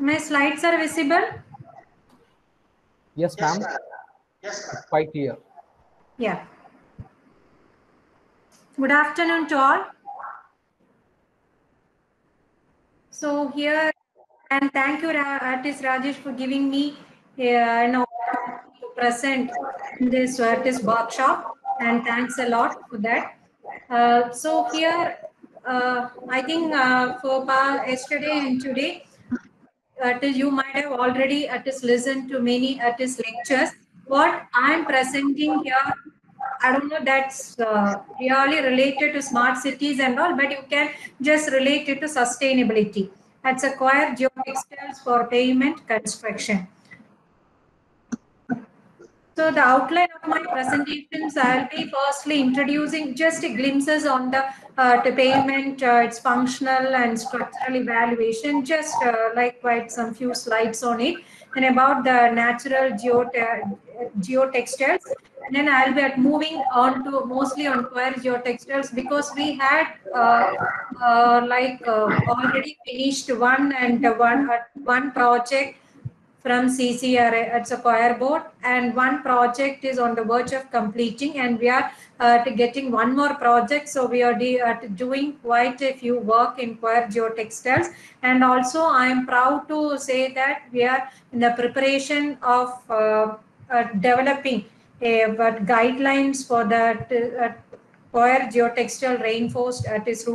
My slides are visible? Yes, ma'am. Quite clear. Yeah. Good afternoon to all. So here, and thank you, Artist Rajesh, for giving me an opportunity to present in this artist workshop, and thanks a lot for that. So here, I think for yesterday and today, you might have already at least listened to many at his lectures. What I'm presenting here, I don't know that's really related to smart cities and all, but you can just relate it to sustainability. That's acquired geotextiles for pavement construction. So the outline of my presentations, I'll be firstly introducing just a glimpses on the pavement, its functional and structural evaluation, just like quite some few slides on it, and about the natural geotextiles. Then I'll be moving on to mostly on queer geotextiles because we had already finished one project from CCRA. It's a choir board, and one project is on the verge of completing, and we are getting one more project. So we are doing quite a few work in choir geotextiles, and also I am proud to say that we are in the preparation of developing but guidelines for that choir geotextile reinforced at its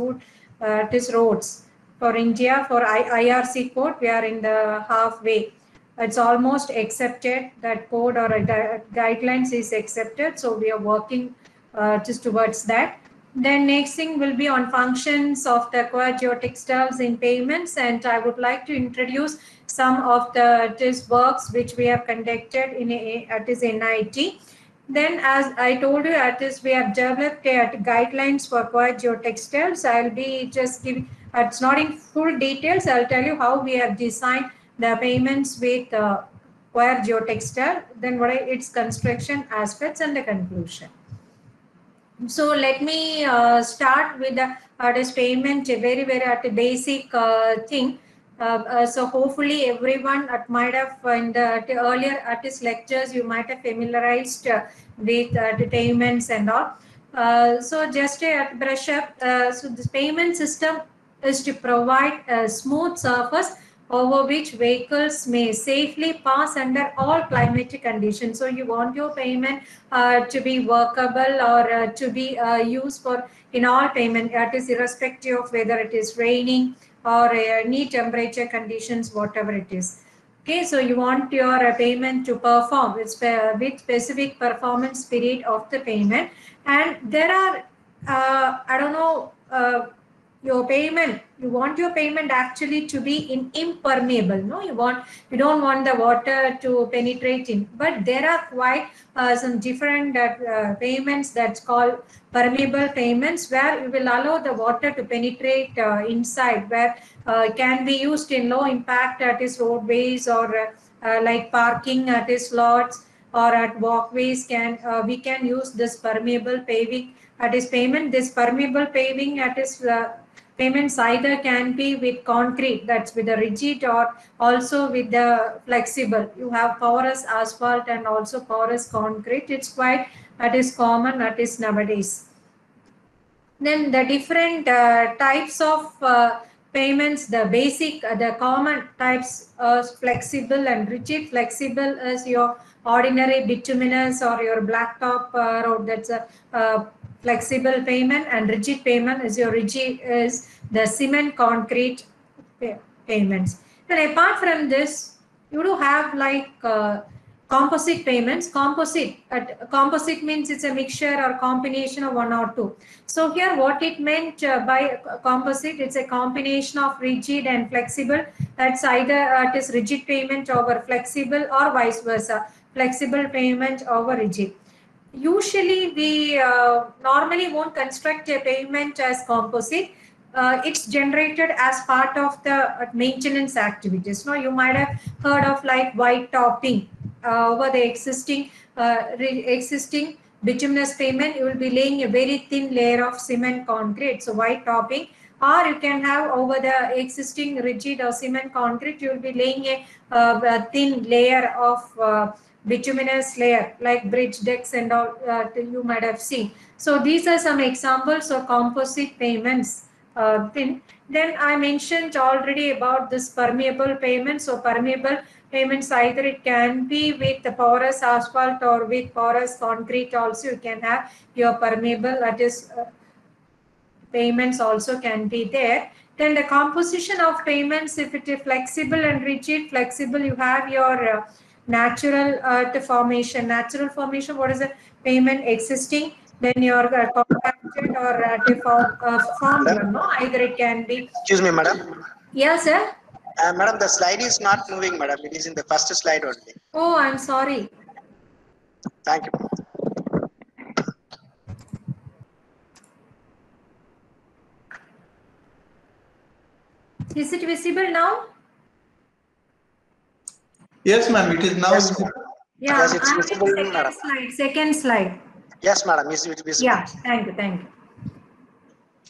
roads for India for IRC code. We are in the halfway. It's almost accepted, that code or guidelines is accepted, so we are working just towards that. Then next thing will be on functions of the acquired geotextiles in payments, and I would like to introduce some of the test works which we have conducted at this NIT. Then, as I told you, at this we have developed guidelines for acquired geotextiles. I'll be just giving, it's not in full details, I'll tell you how we have designed the payments with wire geotextile, then what are its construction aspects and the conclusion. So let me start with the this payment, a very at a basic thing. So hopefully everyone might have in the earlier artist lectures you might have familiarized with the payments and all. So just a brush up. So this payment system is to provide a smooth surface over which vehicles may safely pass under all climatic conditions. So you want your payment to be workable or to be used for in all payment, that is irrespective of whether it is raining or any temperature conditions, whatever it is. Okay, so you want your payment to perform with specific performance period of the payment, and there are I don't know your payment, you want your payment actually to be in impermeable. No, you don't want the water to penetrate in, but there are quite some different payments that's called permeable payments, where you will allow the water to penetrate inside, where can be used in low impact at its roadways or like parking at its lots or at walkways. We can use this permeable paving at its payment. This permeable paving at its payments either can be with concrete, that's with the rigid, or also with the flexible. You have porous asphalt and also porous concrete. It's quite, that is common, that is nowadays. Then the different types of payments, the basic, the common types are flexible and rigid. Flexible is your ordinary bituminous or your blacktop road, that's a flexible payment, and rigid payment is your rigid, is the cement concrete payments. Then apart from this, you do have like composite payments. Composite means it's a mixture or combination of one or two. So here what it meant by composite, it's a combination of rigid and flexible. That's either it is rigid payment over flexible or vice versa, flexible payment over rigid. Usually we normally won't construct a pavement as composite. It's generated as part of the maintenance activities. Now you might have heard of like white topping over the existing bituminous pavement. You will be laying a very thin layer of cement concrete. So white topping or you can have over the existing rigid or cement concrete, you will be laying a thin layer of bituminous layer like bridge decks and all you might have seen. So these are some examples of composite payments. Then I mentioned already about this permeable pavement. So permeable pavements, either it can be with the porous asphalt or with porous concrete also. You can have your permeable, that is payments also can be there. Then the composition of payments, if it is flexible and rigid, flexible, you have your natural formation. Natural formation, what is the payment existing? Then your compacted or formed one, no? Either it can be. Excuse me, madam. Yes, sir. Madam, the slide is not moving, madam. It is in the first slide only. Oh, I'm sorry. Thank you. Is it visible now? Yes, ma'am. It is now. Yes, visible. Yeah, yes, it's I'm visible, in madam. second slide. Yes, madam. Is it visible? Yeah, thank you.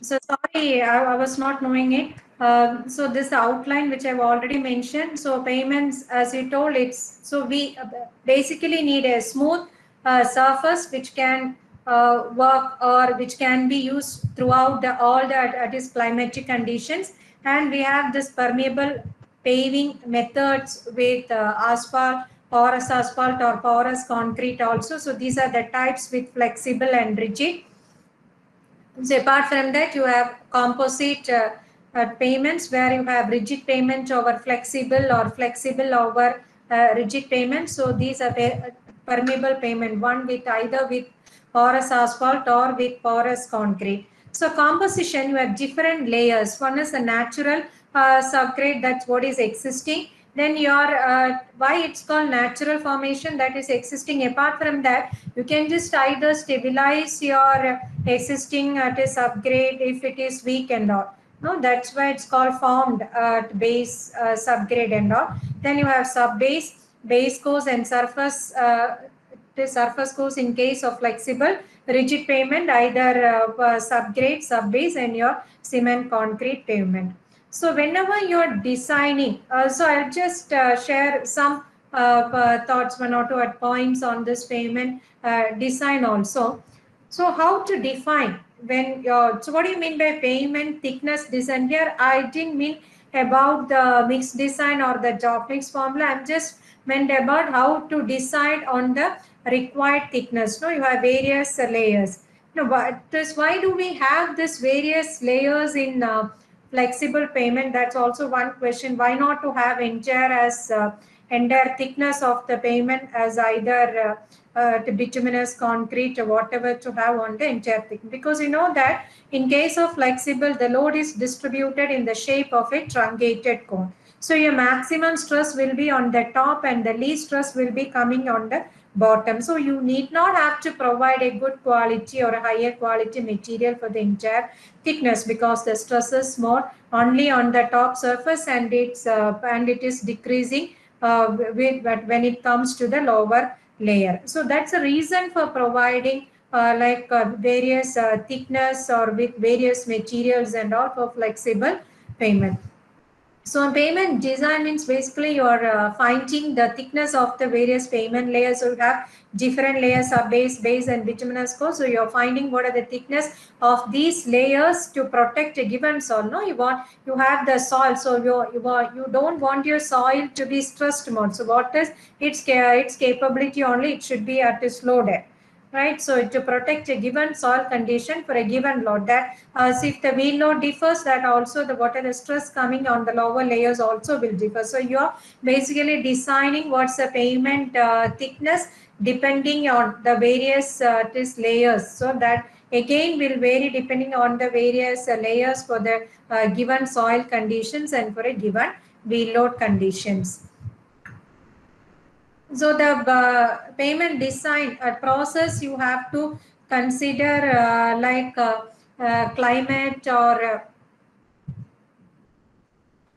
So sorry, I was not knowing it. So this outline which I've already mentioned. So payments, as you told, it's so we basically need a smooth surface which can work or which can be used throughout all the climatic conditions, and we have this permeable paving methods with asphalt, porous asphalt or porous concrete also. So these are the types with flexible and rigid. So apart from that, you have composite payments where you have rigid payment over flexible or flexible over rigid payment. So these are permeable payment, one with either with porous asphalt or with porous concrete. So composition, you have different layers. One is a natural subgrade, that's what is existing. Then your why it's called natural formation, that is existing. Apart from that, you can just either stabilize your existing subgrade if it is weak and all. No, that's why it's called formed base subgrade and all. Then you have subbase, base course, and surface. The surface course in case of flexible, rigid pavement, either subgrade, subbase, and your cement concrete pavement. So whenever you're designing, so I'll just share some thoughts, one or two at points on this pavement design also. So how to define when you're, so what do you mean by pavement thickness design? Here I didn't mean about the mixed design or the job mix formula. I'm just meant about how to decide on the required thickness. No, you have various layers. No, but this, why do we have this various layers in flexible payment? That's also one question. Why not to have entire thickness of the payment as either the bituminous concrete or whatever to have on the entire thickness? Because you know that in case of flexible, the load is distributed in the shape of a truncated cone. So your maximum stress will be on the top and the least stress will be coming on the bottom. So you need not have to provide a good quality or a higher quality material for the entire thickness, because the stress is more only on the top surface, and it is decreasing when it comes to the lower layer. So that's a reason for providing various thickness or with various materials and all for flexible payment. So payment design means basically you're finding the thickness of the various payment layers. So you have different layers of base, and bituminous core. So you're finding what are the thickness of these layers to protect a given soil. No, you have the soil. So you don't want your soil to be stressed mode. So what is its capability only? It should be at its loaded. Right, so to protect a given soil condition for a given load, that so if the wheel load differs, that also the water stress coming on the lower layers also will differ. So you're basically designing what's the pavement thickness depending on the various layers. So that again will vary depending on the various layers for the given soil conditions and for a given wheel load conditions. So the payment design process, you have to consider climate or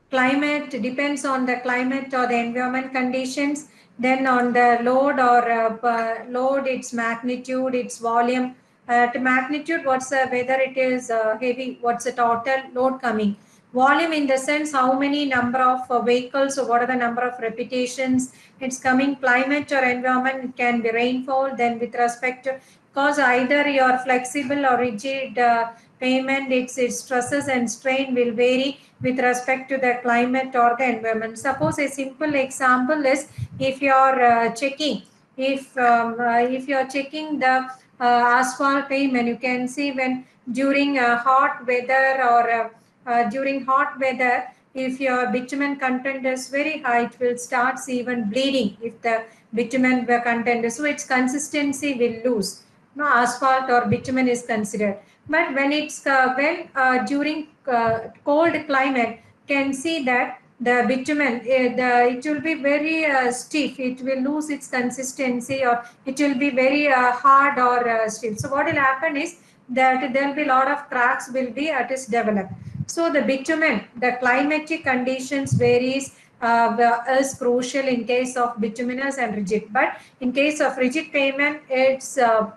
climate depends on the climate or the environment conditions. Then on the load or load, its magnitude, its volume, Magnitude, what's whether it is heavy, what's the total load coming. Volume in the sense how many number of vehicles, or what are the number of repetitions it's coming. Climate or environment, it can be rainfall. Then with respect to, because either your flexible or rigid payment, its stresses and strain will vary with respect to the climate or the environment. Suppose a simple example is, if you are checking, if you are checking the asphalt pavement, you can see when during hot weather or during hot weather, if your bitumen content is very high, it will start even bleeding if the bitumen content is, so its consistency will lose. No, asphalt or bitumen is considered. But when it's during cold climate, can see that the bitumen, it will be very stiff. It will lose its consistency, or it will be very hard or stiff. So what will happen is that there will be a lot of cracks will be developed. So the bitumen, the climatic conditions varies is crucial in case of bituminous and rigid. But in case of rigid pavement, it's the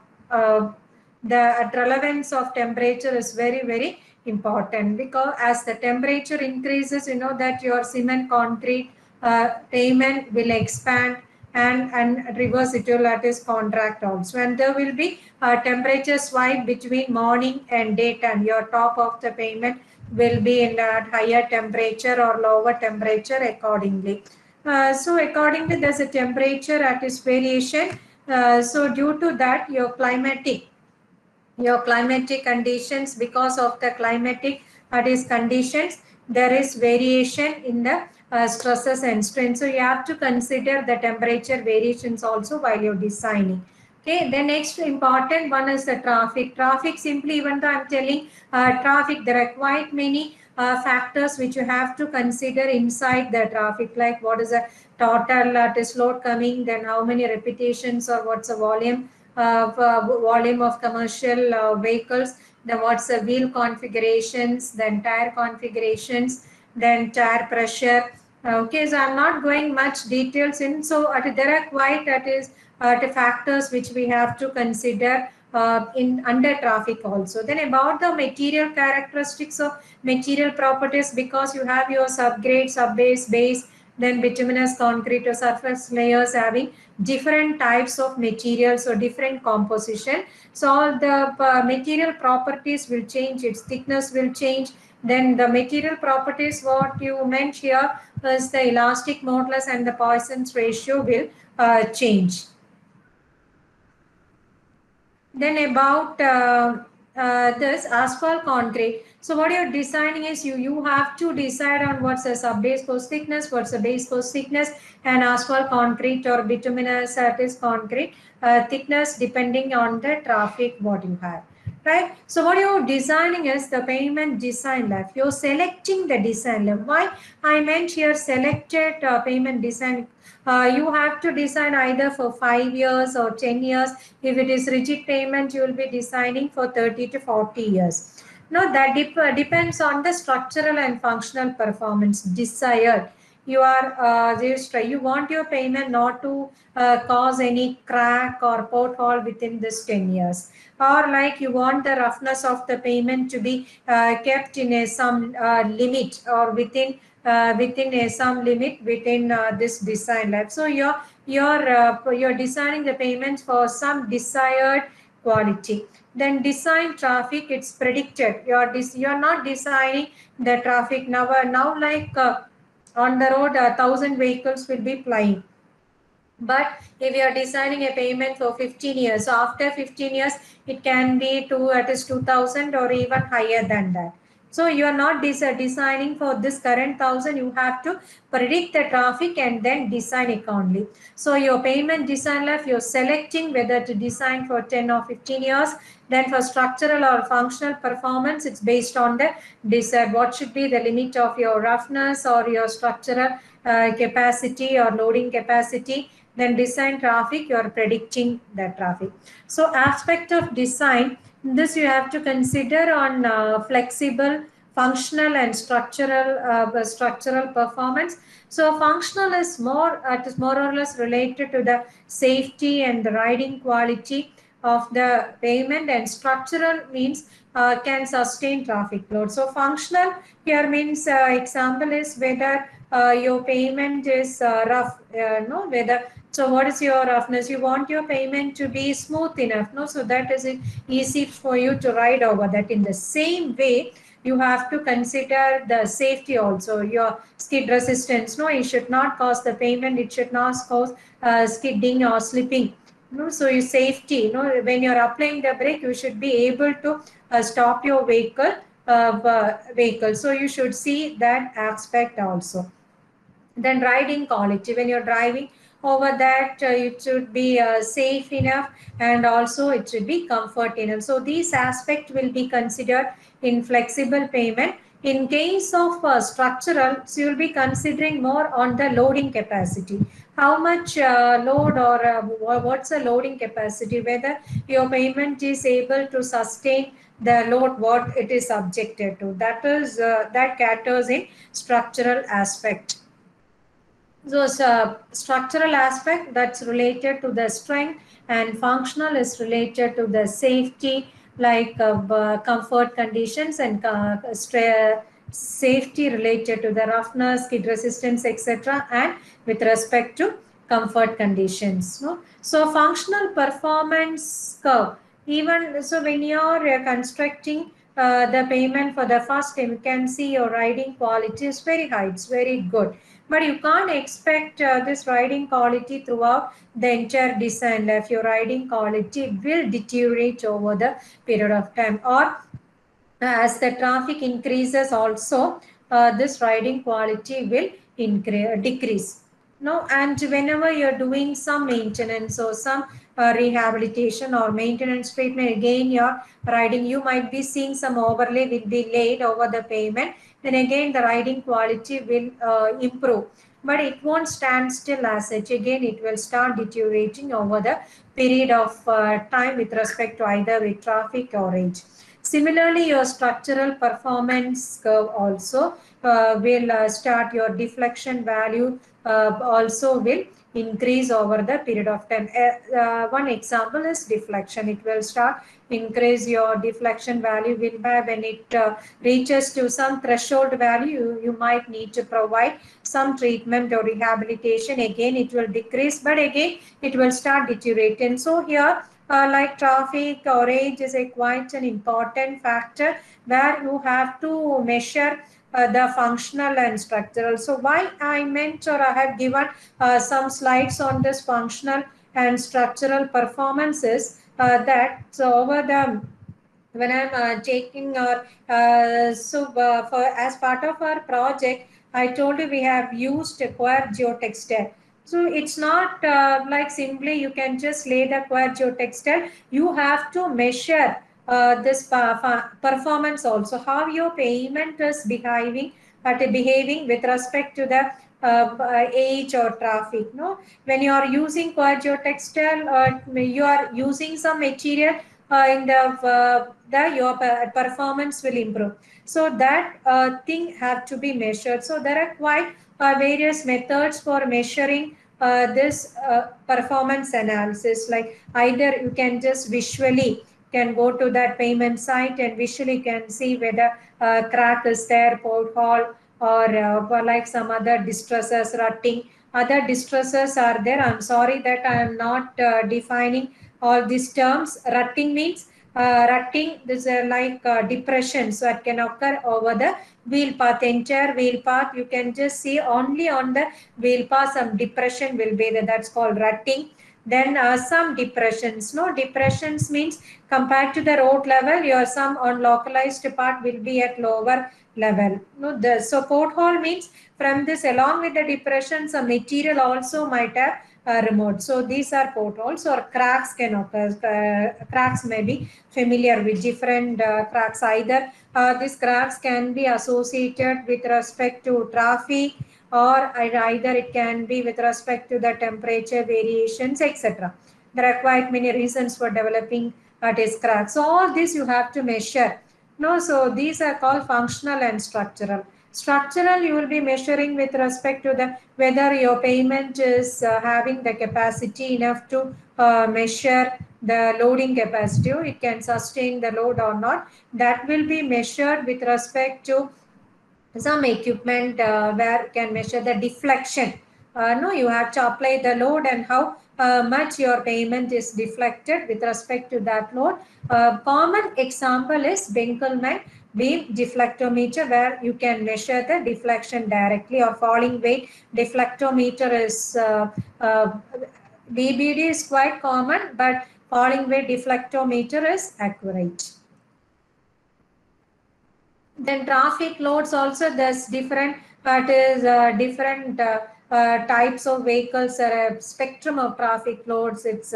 relevance of temperature is very important, because as the temperature increases, you know that your cement concrete pavement will expand, and reverse it will contract also, and there will be temperature swipe between morning and daytime. Your top of the pavement will be in a higher temperature or lower temperature accordingly. So accordingly, there's a temperature variation. So due to that, your climatic conditions, because of the climatic conditions, there is variation in the stresses and strain. So you have to consider the temperature variations also while you're designing. Okay, the next important one is the traffic. Traffic, simply, even though I'm telling traffic, there are quite many factors which you have to consider inside the traffic, like what is the total load coming, then how many repetitions, or what's the volume of commercial vehicles, then what's the wheel configurations, then tire configurations, then tire pressure. Okay, so I'm not going much details in. So there are quite the factors which we have to consider in under traffic also. Then about the material characteristics of material properties, because you have your subgrade, subbase, base, then bituminous concrete or surface layers having different types of materials or different composition. So all the material properties will change, its thickness will change. Then the material properties, what you meant here is the elastic modulus and the Poisson's ratio will change. Then about this asphalt concrete. So what you're designing is you have to decide on what's the sub-base course thickness, what's the base course thickness, and asphalt concrete or bituminous concrete thickness depending on the traffic what you have. Right. So what you're designing is the pavement design life. You're selecting the design life. Why I meant here selected pavement design. You have to design either for 5 years or 10 years. If it is rigid pavement, you will be designing for 30 to 40 years. Now that depends on the structural and functional performance desired. You are you want your pavement not to cause any crack or pothole within this 10 years, or like you want the roughness of the pavement to be kept in some limit, or within some limit within this design life. So you're designing the payments for some desired quality. Then design traffic, it's predicted. You're not designing the traffic now like on the road 1,000 vehicles will be plying. But if you are designing a pavement for 15 years, so after 15 years, it can be at least 2,000 or even higher than that. So you are not designing for this current 1,000. You have to predict the traffic and then design accordingly. So your pavement design life, you're selecting whether to design for 10 or 15 years. Then for structural or functional performance, it's based on the design. What should be the limit of your roughness or your structural capacity or loading capacity. Then design traffic, you are predicting the traffic. So aspect of design, this you have to consider on flexible, functional and structural performance. So functional is more or less related to the safety and the riding quality. of the pavement, and structural means can sustain traffic load. So functional here means example is whether your pavement is rough, no, whether, so what is your roughness? You want your pavement to be smooth enough, no, so that is easy for you to ride over that. In the same way, you have to consider the safety also, your skid resistance, no, it should not cause the pavement, it should not cause skidding or slipping, no. So your safety, when you're applying the brake, you should be able to stop your vehicle. So you should see that aspect also. Then riding quality, when you're driving over that, it should be safe enough, and also it should be comfort enough. So these aspects will be considered in flexible payment. In case of structural, so you'll be considering more on the loading capacity, how much load, or what's the loading capacity, whether your payment is able to sustain the load what it is subjected to. That is that caters in structural aspect. So structural aspect, that's related to the strength, and functional is related to the safety, like comfort conditions, and safety related to the roughness, skid resistance, etc., and with respect to comfort conditions. No? So functional performance curve, even so when you're constructing the payment for the first time, you can see your riding quality is very high, it's very good. But you can't expect this riding quality throughout the entire design life. Your riding quality will deteriorate over the period of time, or as the traffic increases also, this riding quality will decrease. No, and whenever you're doing some maintenance or some rehabilitation or maintenance treatment, again your riding, you might be seeing some overlay will be laid over the pavement, then again the riding quality will improve, but it won't stand still as such. Again it will start deteriorating over the period of time with respect to either with traffic or age. Similarly, your structural performance curve also will start, your deflection value also will increase over the period of time. One example is deflection. It will start increase, your deflection value will have, when it reaches to some threshold value, you might need to provide some treatment or rehabilitation. Again it will decrease, but again it will start deteriorating. So here like traffic or age is a quite an important factor, where you have to measure the functional and structural. So why I meant, or I have given some slides on this functional and structural performances, that so over the, when I'm taking our for as part of our project, I told you we have used Quare Geotextile. So it's not like simply you can just lay the Quare Geotextile. You have to measure this performance also, how your payment is behaving with respect to the age or traffic. No, when you are using Quare Geotextile, you are using some material in your performance will improve. So that thing have to be measured. So there are quite various methods for measuring this performance analysis. Like either you can just visually can go to that payment site and visually can see whether crack is there, pothole, or like some other distresses, rutting. Other distresses are there. I'm sorry that I am not defining all these terms. Rutting means rutting, this is like depression, so it can occur over the wheel path, entire wheel path. You can just see only on the wheel path some depression will be there, that's called rutting. Then some depressions, no, depressions means compared to the road level, your some on localized part will be at lower level. No, so pothole means from this, along with the depression, some material also might have removed. So these are potholes, or cracks can occur. Cracks may be familiar with different cracks. Either these cracks can be associated with respect to traffic, or either it can be with respect to the temperature variations, etc. There are quite many reasons for developing these cracks. So all this you have to measure. No, so these are called functional and structural. Structural, you will be measuring with respect to the whether your payment is having the capacity enough to measure the loading capacity. It can sustain the load or not. That will be measured with respect to some equipment where you can measure the deflection. No, you have to apply the load and how much your payment is deflected with respect to that load. Common example is Winkelmann beam deflectometer, where you can measure the deflection directly, or falling weight deflectometer is VBD is quite common, but falling weight deflectometer is accurate. Then traffic loads also, there's different, different types of vehicles, a spectrum of traffic loads. It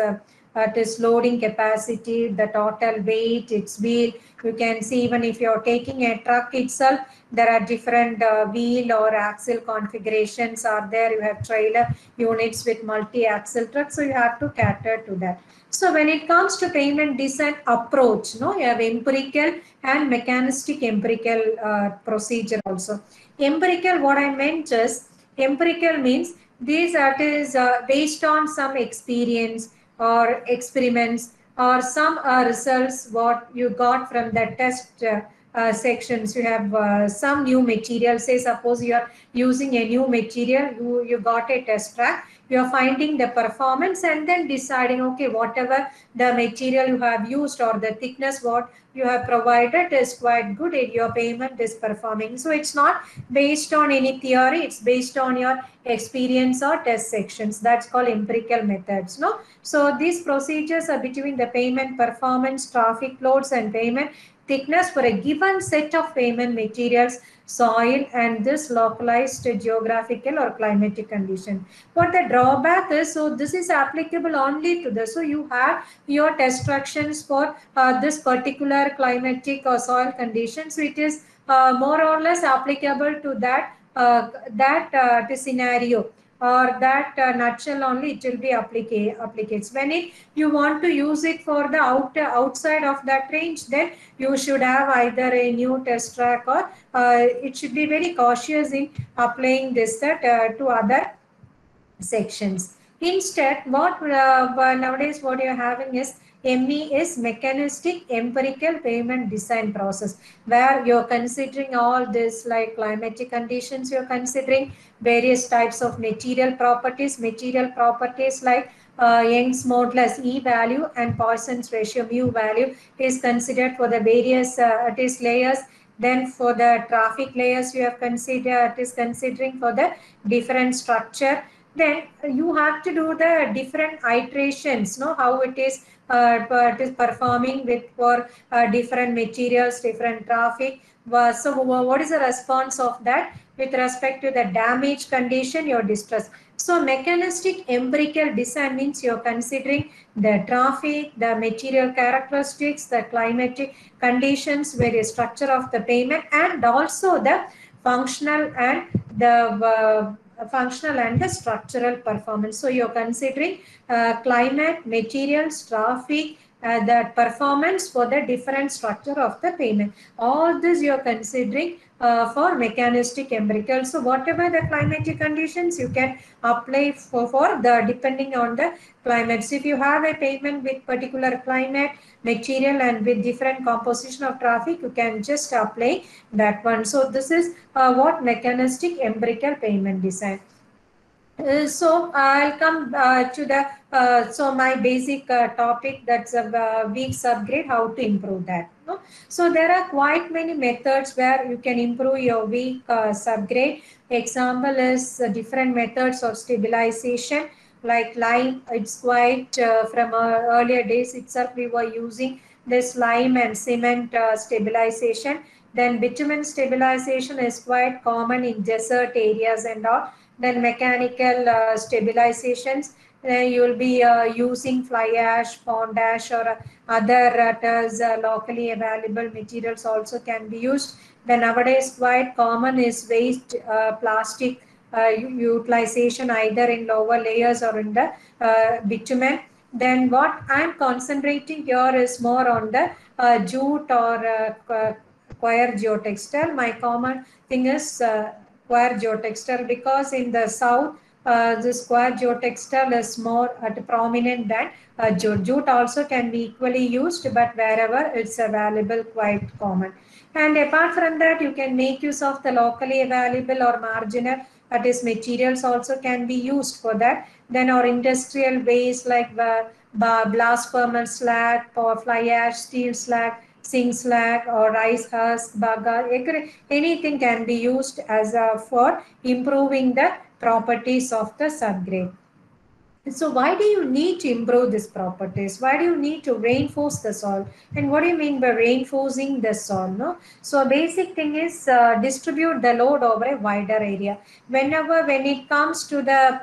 is loading capacity, the total weight, its wheel. You can see even if you're taking a truck itself, there are different wheel or axle configurations are there. You have trailer units with multi-axle trucks, so you have to cater to that. So when it comes to payment design approach, you have empirical and mechanistic empirical procedure also. Empirical, what I meant is, empirical means these that is based on some experience or experiments or some results what you got from the test sections. You have some new material, say suppose you are using a new material, you got a test track, you are finding the performance and then deciding, okay, whatever the material you have used or the thickness what you have provided is quite good, your payment is performing. So it's not based on any theory, it's based on your experience or test sections. That's called empirical methods. No, so these procedures are between the payment performance, traffic loads and payment thickness for a given set of payment materials, soil and this localized geographical or climatic condition. What the drawback is, so this is applicable only to this. So you have your test instructions for this particular climatic or soil conditions. So it is more or less applicable to that scenario or that nutshell only. It will be applicates. When you want to use it for the outside of that range, then you should have either a new test track or it should be very cautious in applying this to other sections. Instead, what nowadays what you're having is ME is mechanistic empirical payment design process, where you're considering all this like climatic conditions, you're considering various types of material properties like Young's modulus E value and Poisson's ratio mu value is considered for the various layers. Then for the traffic layers you have considered, it is considering for the different structure. Then you have to do the different iterations, how it is performing with for different materials, different traffic. So what is the response of that with respect to the damage condition, your distress? So mechanistic empirical design means you're considering the traffic, the material characteristics, the climatic conditions, various structure of the payment, and also the functional and the structural performance. So you're considering climate, materials, traffic, that performance for the different structure of the payment. All this you're considering for mechanistic empirical. So whatever the climatic conditions you can apply for the depending on the climate. So if you have a payment with particular climate, material and with different composition of traffic, you can just apply that one. So this is what mechanistic empirical payment design. So I'll come to the so my basic topic, that's a weak subgrade, how to improve that. No? So there are quite many methods where you can improve your weak subgrade. Example is different methods of stabilization, like lime. It's quite from earlier days itself we were using this lime and cement stabilization. Then bitumen stabilization is quite common in desert areas and all. Then mechanical stabilizations, you will be using fly ash, pond ash or other locally available materials also can be used. Then nowadays quite common is waste plastic utilization either in lower layers or in the bitumen. Then what I'm concentrating here is more on the jute or coir geotextile. My common thing is coir geotextile, because in the south this coir geotextile is more prominent than jute. Jute also can be equally used, but wherever it's available, quite common. And apart from that, you can make use of the locally available or marginal, that is materials also can be used for that. Then our industrial waste like blast furnace slag or fly ash, steel slag, zinc slag or rice husk, bagar, anything can be used as for improving the properties of the subgrade. So why do you need to improve these properties? Why do you need to reinforce the soil? And what do you mean by reinforcing the soil? No? So a basic thing is distribute the load over a wider area. When it comes to the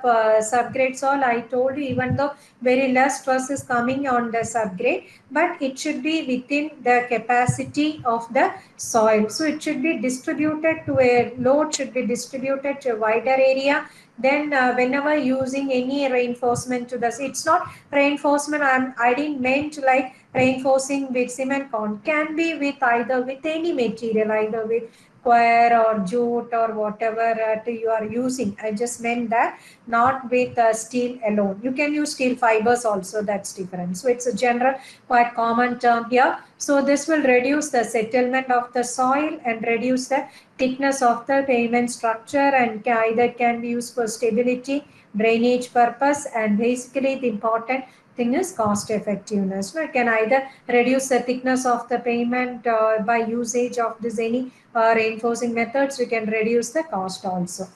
subgrade soil, I told you, even though very less stress is coming on the subgrade, but it should be within the capacity of the soil. So it should be distributed to a load, should be distributed to a wider area. Then whenever using any reinforcement to this, it's not reinforcement, I didn't meant like reinforcing with cement con, can be with either with any material, either with coir or jute or whatever you are using. I just meant that, not with steel alone. You can use steel fibers also, that's different. So it's a general quite common term here. So this will reduce the settlement of the soil and reduce the thickness of the pavement structure, and either can be used for stability, drainage purpose, and basically the important thing is cost effectiveness. So it can either reduce the thickness of the pavement by usage of this any reinforcing methods. We can reduce the cost also.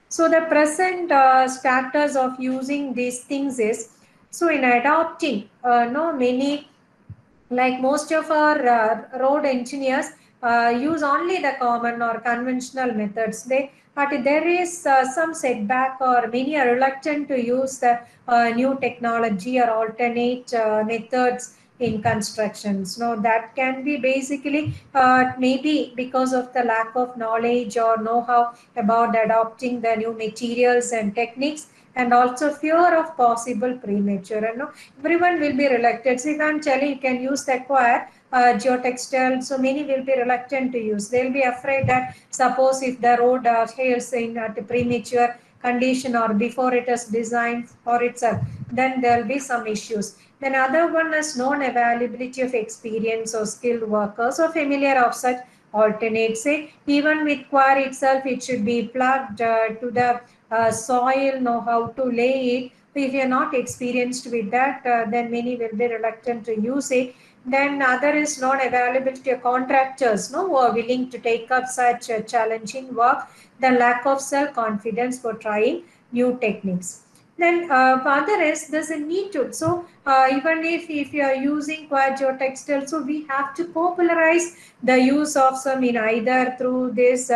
So the present status of using these things is, so in adopting many, like most of our road engineers use only the common or conventional methods. But there is some setback, or many are reluctant to use the new technology or alternate methods in constructions. No, that can be basically maybe because of the lack of knowledge or know-how about adopting the new materials and techniques, and also fear of possible premature. Everyone will be reluctant. So if I'm telling you can use the coir geotextile, so many will be reluctant to use. They'll be afraid that suppose if the road fails in premature condition or before it is designed for itself, then there'll be some issues. Then other one is non-availability of experience or skilled workers or familiar of such alternates. Say even with coir itself, it should be plugged to the soil, know how to lay it. If you're not experienced with that, then many will be reluctant to use it. Then other is non-availability of contractors who are willing to take up such challenging work. The lack of self-confidence for trying new techniques. Then other is there's a need to. So even if you are using coir geotextile, so we have to popularize the use of some in either through this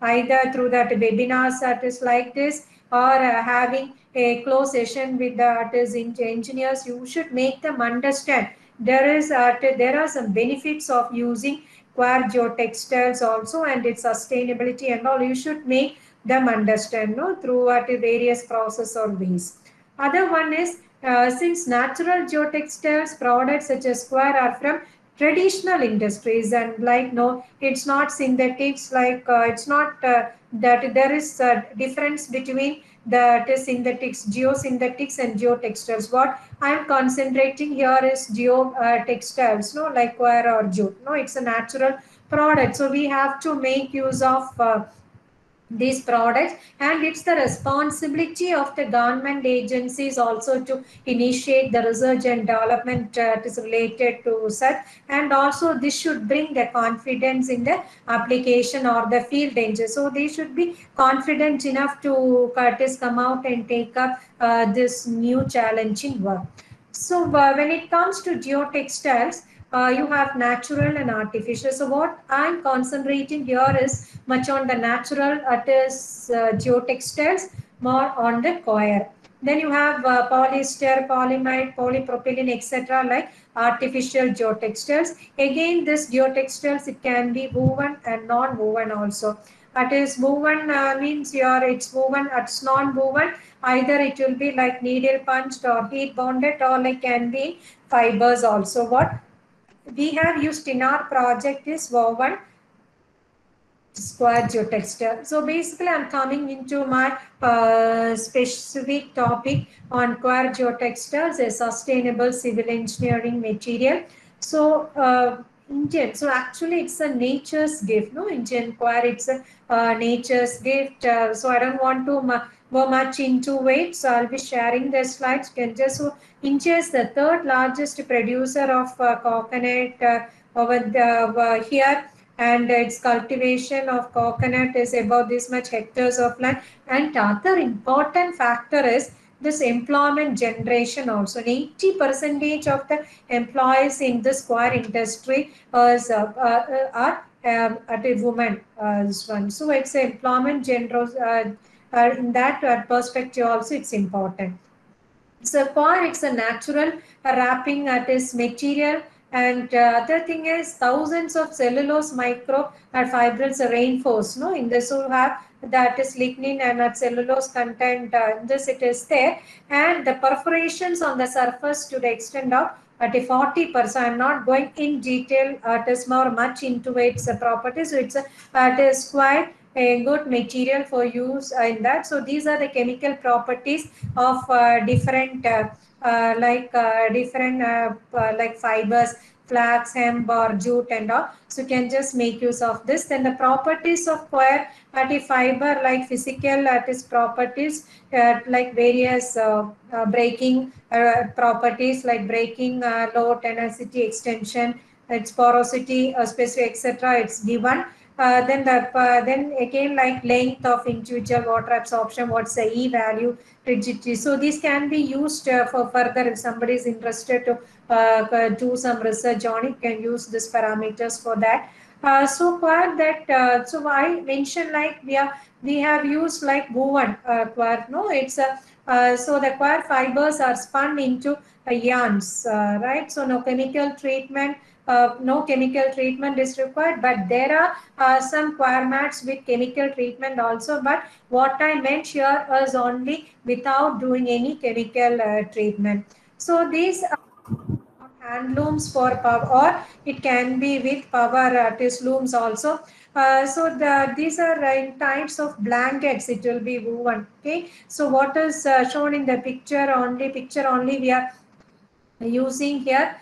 either through that webinars that is like this, or having a close session with the artists engineers. You should make them understand there are some benefits of using coir geotextiles also, and its sustainability and all. You should make them understand throughout various process or ways. Other one is since natural geotextiles products such as coir are from traditional industries, and like it's not synthetics, like it's not that there is a difference between the synthetics, geosynthetics and geotextiles. What I'm concentrating here is geotextiles, like coir or jute. It's a natural product, so we have to make use of these products, and it's the responsibility of the government agencies also to initiate the research and development that is related to such, and also this should bring the confidence in the application or the field danger. So they should be confident enough to come out and take up this new challenging work. So when it comes to geotextiles, you have natural and artificial. So what I'm concentrating here is much on the natural, it is geotextiles, more on the coir. Then you have polyester, polyamide, polypropylene, etc. like artificial geotextiles. Again, this geotextiles, it can be woven and non-woven also. That is woven means it's woven, it's non-woven. Either it will be like needle punched or heat bonded, or like can be fibers also. What we have used in our project is woven Square geotextile. So basically, I'm coming into my specific topic on Square geotextiles, a sustainable civil engineering material. So Indian, so actually it's a nature's gift, no? Indian Square, it's a nature's gift. So I don't want to go much into it. So I'll be sharing the slides. You can just, so India is the third largest producer of coconut over here, and its cultivation of coconut is about this much hectares of land. And the other important factor is this employment generation also. 80% of the employees in the square industry are at a woman one. So it's a employment generation. In that perspective also it's important. So for it's a natural wrapping at its material, and other thing is thousands of cellulose micro fibrils are reinforced, no, in this will have that is lignin and cellulose content, in this it is there, and the perforations on the surface to the extent of at a 40%. I'm not going in detail, it is more much into its properties. So it is quite a good material for use in that. So these are the chemical properties of different like fibers, flax, hemp or jute and all. So you can just make use of this. Then the properties of coir at a fiber, like physical at its properties, like various breaking properties like breaking, low tenacity, extension, its porosity, specific, etc. It's given. Then again, like length of individual water absorption, what's the E value, rigidity. So these can be used for further, if somebody is interested to do some research on it, can use these parameters for that. So for that, so I mentioned like we have used like woven coir. No, it's a so the coir fibers are spun into yarns, right? So no chemical treatment. No chemical treatment is required, but there are some coir mats with chemical treatment also. But what I meant here is only without doing any chemical treatment. So these handlooms for power, or it can be with power artist looms also. These are in types of blankets, it will be woven. Okay, so what is shown in the picture only we are using here.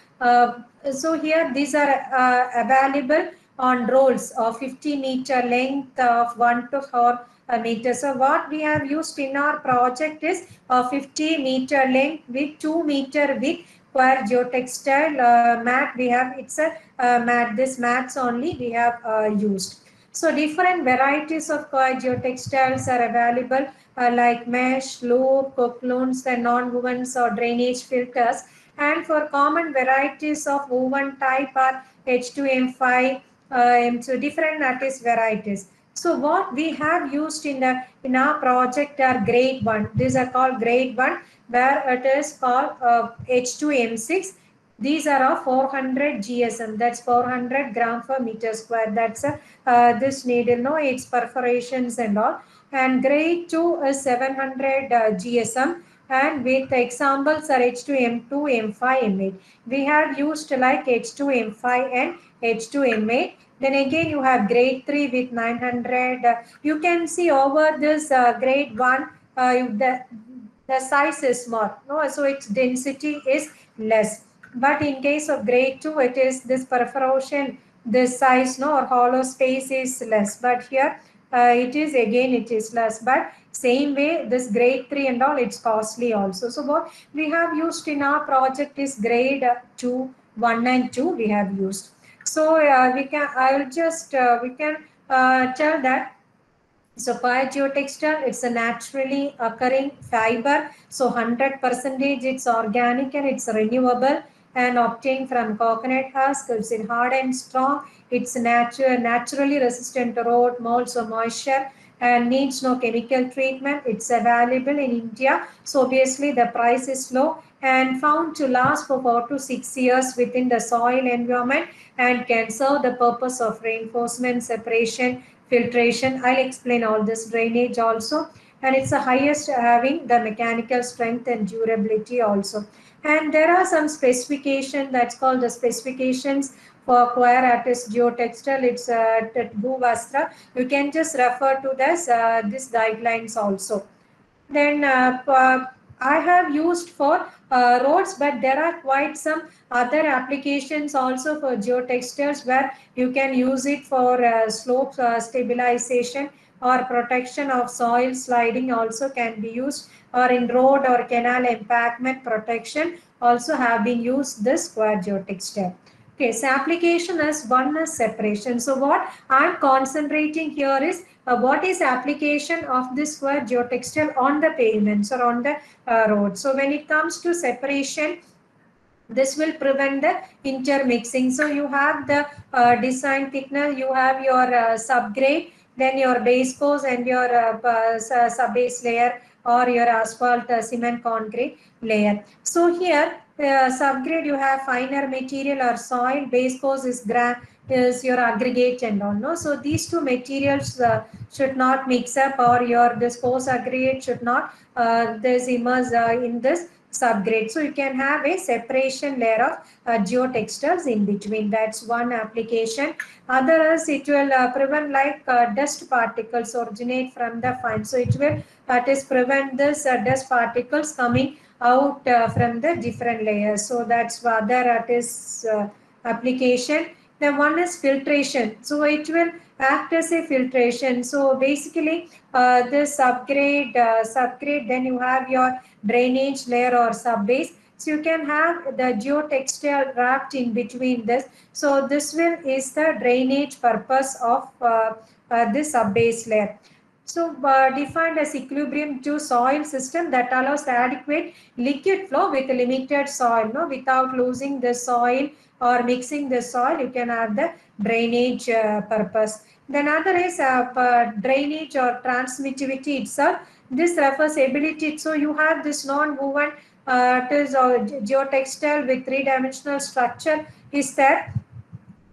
So here these are available on rolls of 50-meter length of 1 to 4 meters. So what we have used in our project is a 50-meter length with 2-meter width coir geotextile mat. We have, it's a mat, this mats only we have used. So different varieties of coir geotextiles are available, like mesh, loop, cocoons, and non-wovens or drainage filters. And for common varieties of woven type are H2M5, so different artist varieties. So what we have used in our project are grade 1. These are called grade 1, where it is called H2M6. These are of 400 GSM, that's 400 gram per meter square. That's this needle, no, its perforations and all. And grade 2 is 700 GSM, and with examples are H2M2, M5, M8. We have used like H2M5 and H2M8. Then again you have grade 3 with 900. You can see over this grade 1, the size is small, no? So its density is less. But in case of grade 2, it is this perforation, this size, no, or hollow space is less. But here it is less. But same way, this grade 3 and all, it's costly also. So what we have used in our project is grade 2, 1 and 2 we have used. So we can tell that. So coir geotextile, it's a naturally occurring fiber. So 100% it's organic and it's renewable and obtained from coconut husk. It's in hard and strong. It's naturally resistant to rot, molds or moisture, and needs no chemical treatment. It's available in India. So obviously the price is low and found to last for 4 to 6 years within the soil environment and can serve the purpose of reinforcement, separation, filtration. I'll explain all this, drainage also. And it's the highest having the mechanical strength and durability also. And there are some specifications that's called the specifications for choir artist geotextile. It's Bhuvastra. You can just refer to this guidelines also. Then I have used for roads, but there are quite some other applications also for geotextiles where you can use it for slope stabilization or protection of soil sliding also can be used, or in road or canal embankment protection also have been used this square geotextile. Okay, so application is one is separation. So what I'm concentrating here is what is application of this square geotextile on the pavements or on the road. So when it comes to separation, this will prevent the intermixing. So you have the design thickness, you have your subgrade, then your base course and your subbase layer or your asphalt cement concrete layer. So here subgrade you have finer material or soil, base course is your aggregate and all. No, so these two materials should not mix up, or your this coarse aggregate should not this immerse in this subgrade. So you can have a separation layer of geotextiles in between. That's one application. Other is it will prevent like dust particles originate from the fine. So it will prevent this dust particles coming out from the different layers. So that's other application. Then one is filtration. So it will act as a filtration. So basically this subgrade, then you have your drainage layer or subbase. So you can have the geotextile wrapped in between this. So this is the drainage purpose of this subbase layer. So defined as equilibrium to soil system that allows adequate liquid flow with limited soil, no, without losing the soil or mixing the soil. You can have the drainage purpose. Then other is drainage or transmittivity itself. This refers ability. So you have this non-woven geotextile with three-dimensional structure is there.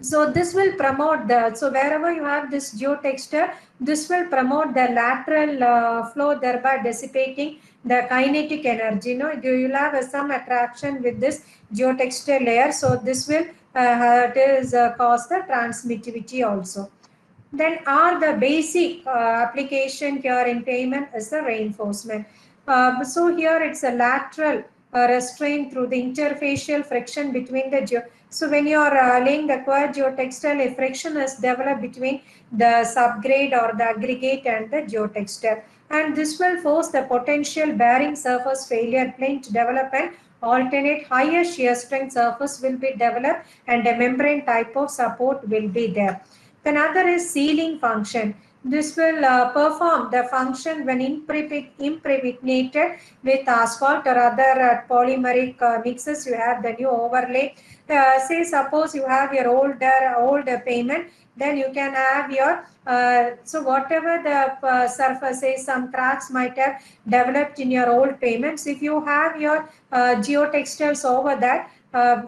So this will promote so wherever you have this geotextile, this will promote the lateral flow, thereby dissipating the kinetic energy. You will have some attraction with this geotextile layer. So this will cause the transmittivity also. Then the basic application here in pavement is the reinforcement. So here it's a lateral restraint through the interfacial friction between the so when you are laying the coir geotextile, a friction is developed between the subgrade or the aggregate and the geotextile, and this will force the potential bearing surface failure plane to develop an alternate higher shear strength surface will be developed, and a membrane type of support will be there. Then other is sealing function. This will perform the function when impregnated with asphalt or other polymeric mixes. You have the new overlay. Say suppose you have your older pavement, then you can have your so whatever the surfaces, some cracks might have developed in your old pavements. If you have your geotextiles over that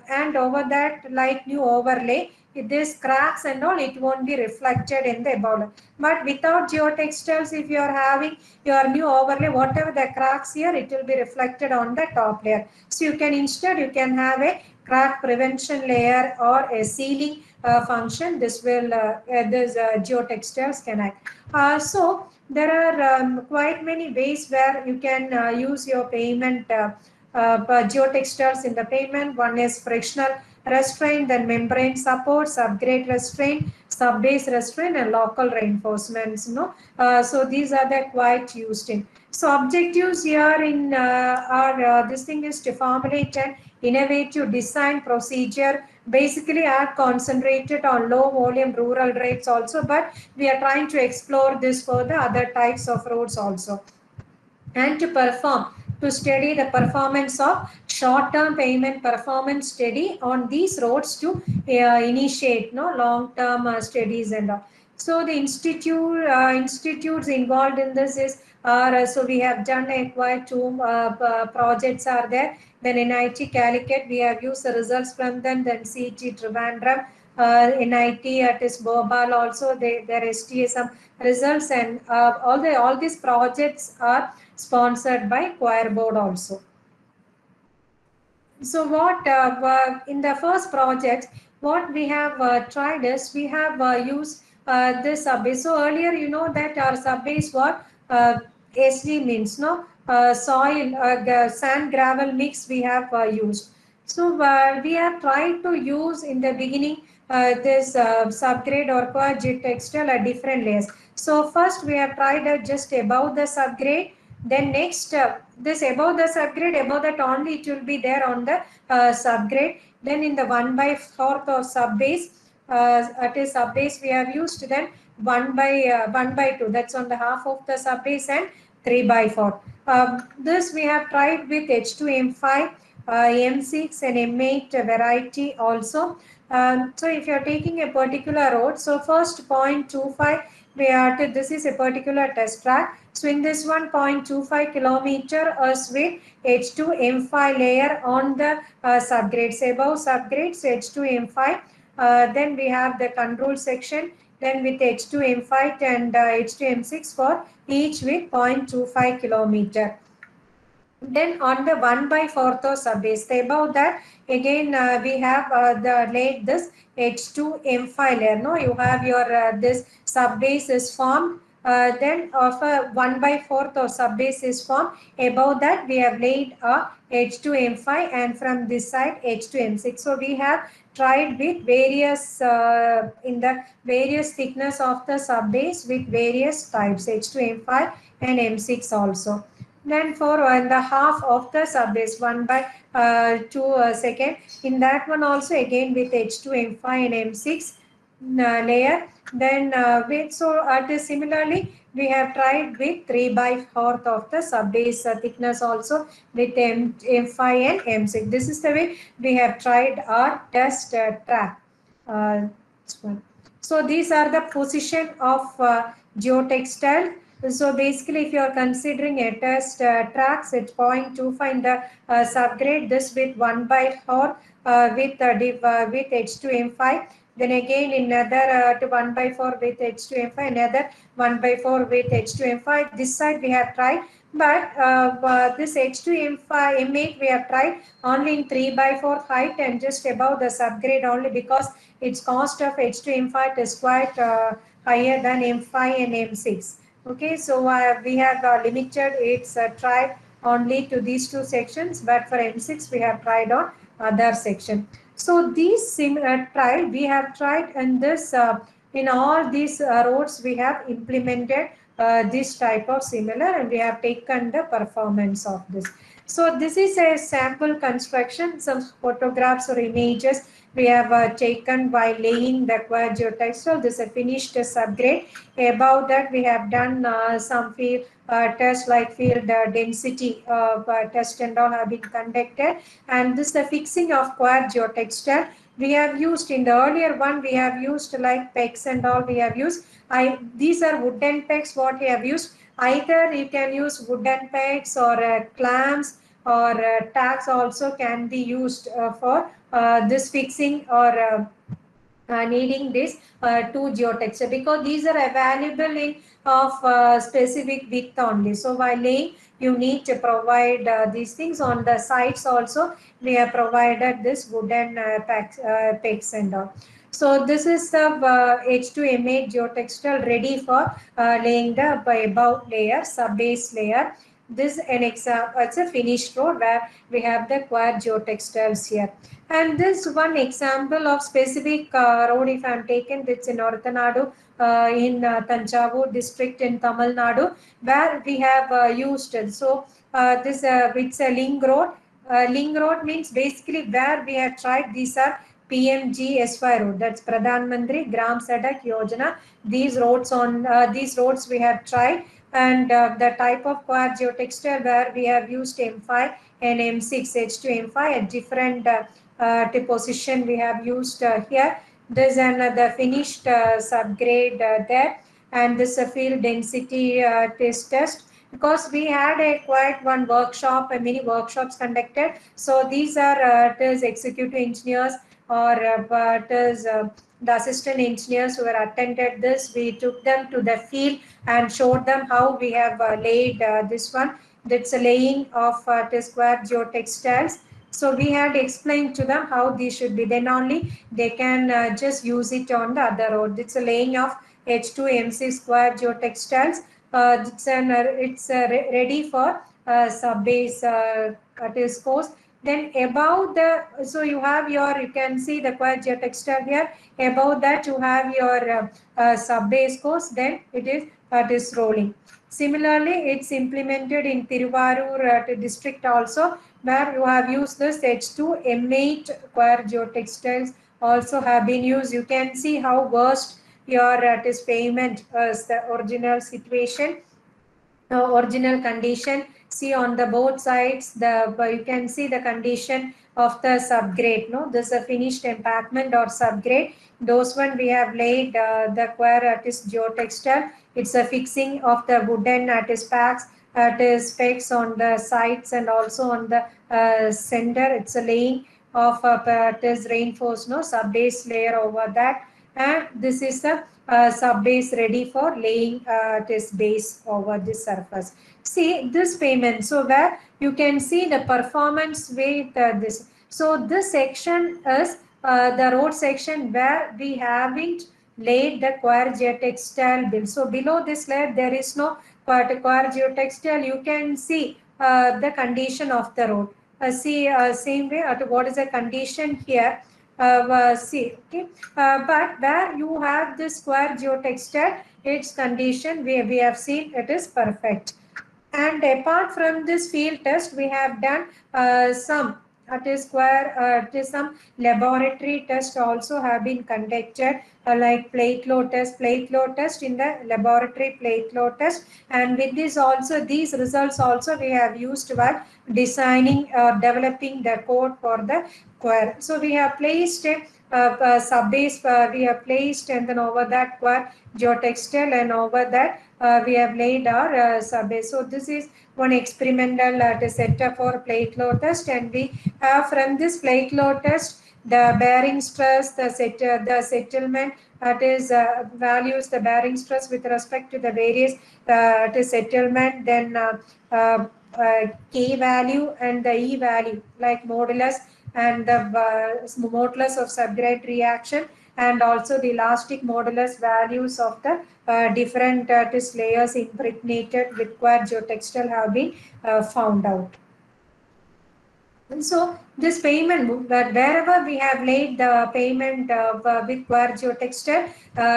and over that like new overlay, this cracks and all, it won't be reflected in the bowl. But without geotextiles, if you are having your new overlay, whatever the cracks here, it will be reflected on the top layer. So you can instead you can have a crack prevention layer or a sealing function. This will this geotextiles can act. So there are quite many ways where you can use your pavement geotextiles in the pavement. One is frictional restraint, then membrane support, subgrade restraint, subbase restraint, and local reinforcements. So these are the quite used in. So objectives here in are this thing is to formulate an innovative design procedure. Basically, I have concentrated on low volume rural rates also, but we are trying to explore this for the other types of roads also. And to study the performance of short-term pavement performance study on these roads to initiate long-term studies and all. So the institutes involved in this is so we have done quite two projects are there. Then NIT Calicut, we have used the results from them. Then CET Trivandrum, NIT at Bhopal also their STA some results, and all these projects are sponsored by Choir Board also. So what in the first project, what we have tried is we have used this subbase. So earlier, you know that our subbase what SG means, no, soil, sand gravel mix we have used. So we have tried to use in the beginning this subgrade or geotextile at different layers. So first we have tried just above the subgrade. Then next, this above the subgrade, above that only it will be there on the subgrade. Then in the 1/4 of subbase, at a subbase we have used then 1/2. That's on the half of the subbase and 3/4. This we have tried with H2M5, M6 and M8 variety also. So if you are taking a particular road, so first 0.25 we are to, this is a particular test track. So in this 1.25 kilometer with H2M5 layer on the subgrades, above subgrades H2M5. Then we have the control section, then with H2M5 and H2M6 for each with 0.25 kilometer. Then on the 1/4 subbase, above that again we have laid this H2M5 layer. No, you have your this subbase is formed. Then of a 1/4 subbase is formed. Above that we have laid a H2M5 and from this side H2M6. So we have tried with various in the various thickness of the subbase with various types H2M5 and M6 also. Then for 1/2 of the subbase 1/2 second, in that one also again with H2M5 and M6 layer. Then similarly we have tried with 3/4 of the subbase thickness also with M5 and M6. This is the way we have tried our test track. So these are the position of geotextile. So basically, if you are considering a test tracks, it's 0.25 in the subgrade, this with 1/4 with H2M5. Then again another to 1/4 with H2M5, another 1/4 with H2M5. This side we have tried, but this H2M5 M8 we have tried only in 3/4 height and just above the subgrade only, because its cost of H2M5 is quite higher than M5 and M6. Okay, so we have limited its tried only to these two sections, but for M6 we have tried on other section. So these similar trial we have tried in this in all these roads we have implemented this type of similar, and we have taken the performance of this. So this is a sample construction, some photographs or images we have taken by laying the geotextile. This is a finished subgrade. Above that we have done some field tests like field density test and all have been conducted. And this is the fixing of geotextile. We have used in the earlier one, we have used like pegs and all we have used. These are wooden pegs what we have used. Either you can use wooden pegs or clamps or tacks also can be used for this fixing or needing this two geotextile, because these are available in of specific width only. So while laying, you need to provide these things. On the sides also we have provided this wooden pegs and all. So this is the H2M8 geotextile ready for laying the above layer, subbase layer. This an example, it's a finished road where we have the geotextiles here. And this one example of specific road, if I am taken, it's in Orthanadu in Tanjavur district in Tamil Nadu, where we have used it. So this it's a link road. Link road means basically where we have tried, these are PMGSY road, that's Pradhan Mantri Gram Sadak Yojana. These roads on these roads we have tried, and the type of geotextile where we have used M5 and M6 H2M5 at different position we have used here. There's another finished subgrade there, and this field density test, because we had a quite one workshop, many workshops conducted. So these are it is executive engineers or it is the assistant engineers who were attended this. We took them to the field and showed them how we have laid this one. That's a laying of square geotextiles. So we had explained to them how these should be. Then only they can just use it on the other road. It's a laying of H2MC square geotextiles. It's ready for sub-base course. Then above the, so you have your, you can see the square geotextile here. Above that you have your sub-base course. Then it is rolling. Similarly, it's implemented in Tiruvarur district also, where you have used this H2 M8 square geotextiles also have been used. You can see how worst your this payment is the original situation, original condition. See on the both sides, you can see the condition of the subgrade. No, this is a finished empatment or subgrade. Those one we have laid the square artist geotextile. It's a fixing of the wooden artist packs, artist specs on the sides and also on the center. It's a laying of artist reinforced sub-base layer over that, and this is the sub-base ready for laying this base over this surface. See this payment, so where you can see the performance with this. So this section is the road section where we haven't laid the square geotextile bill. So below this layer there is no square geotextile. You can see the condition of the road. See same way what is the condition here. See, okay, but where you have this square geotextile, its condition we have seen it is perfect. And apart from this field test, we have done some some laboratory tests also have been conducted, like plate load test in the laboratory plate load test. And with this also, these results also we have used while designing developing the code for the square. So we have placed sub-base, we have placed, and then over that square geotextile, and over that we have laid our sub-base. So this is one experimental setup for plate load test, and we have from this plate load test the bearing stress, the settlement, that is values the bearing stress with respect to the various settlement, then K value and the E value, like modulus and the modulus of subgrade reaction, and also the elastic modulus values of the different layers impregnated with square geotextile have been found out. And so this payment, wherever we have laid the payment with square geotextile,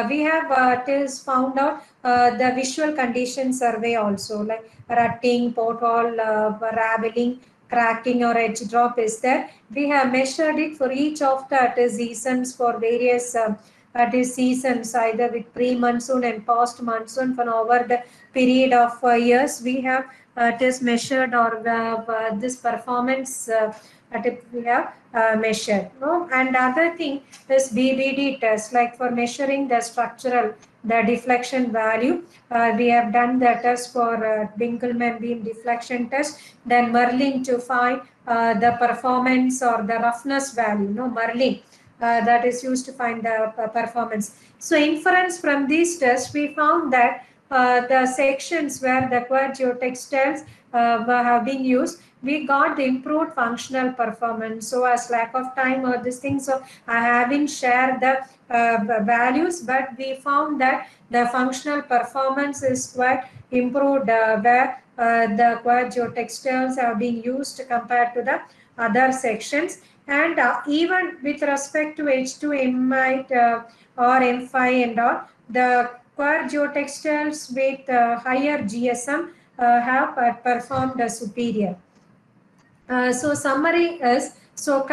we have it is found out the visual condition survey also, like rutting, pothole, raveling, cracking or edge drop is there. We have measured it for each of the seasons for various seasons, either with pre-monsoon and post-monsoon for over the period of years. We have test measured, or this performance we have measured. No? And other thing is BBD test, like for measuring the structural, the deflection value. We have done the test for Winkelmann beam deflection test, then Merlin to find the performance or the roughness value. No, Merlin. That is used to find the performance. So inference from these tests, we found that the sections where the square geotextiles have been used, we got the improved functional performance. So as lack of time or this thing, so I haven't shared the values, but we found that the functional performance is quite improved where the square geotextiles have been used compared to the other sections. And even with respect to H2 M8 or M5 and all, the square geotextiles with higher GSM have performed superior. So summary is, so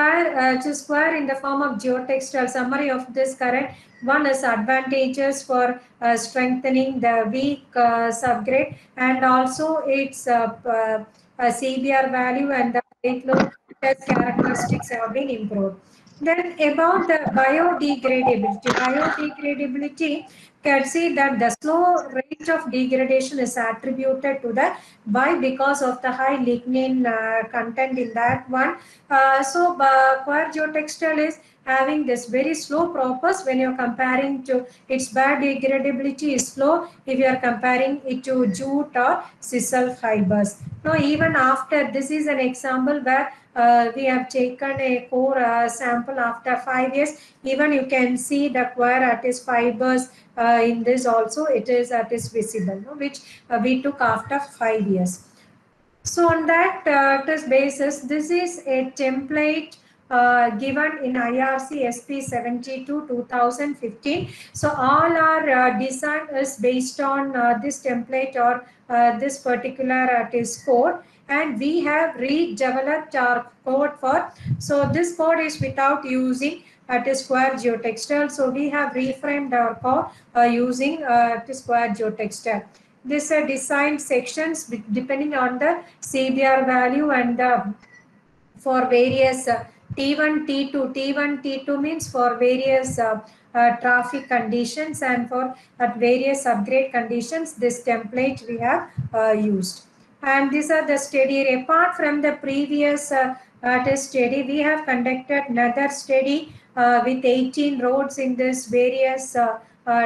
square in the form of geotextile, summary of this current. One is advantages for strengthening the weak subgrade, and also its CBR value and the plate load test characteristics have been improved. Then about the biodegradability, can see that the slow rate of degradation is attributed to the because of the high lignin content in that one. So square geotextile is having this very slow process when you're comparing to its biodegradability is slow if you are comparing it to jute or sisal fibers. Now even after, this is an example where we have taken a core sample after 5 years. Even you can see the coir artist fibers in this also. It is visible, no? Which we took after 5 years. So on that basis, this is a template given in IRC SP 72 2015. So all our design is based on this template or this particular artist code, and we have redeveloped our code for. So this code is without using Square Geotextile. So we have reframed our code using Square Geotextile. This design sections depending on the CBR value and for various T1, T2. T1, T2 means for various traffic conditions, and for various upgrade conditions, this template we have used. And these are the study. Apart from the previous test study, we have conducted another study with 18 roads in this various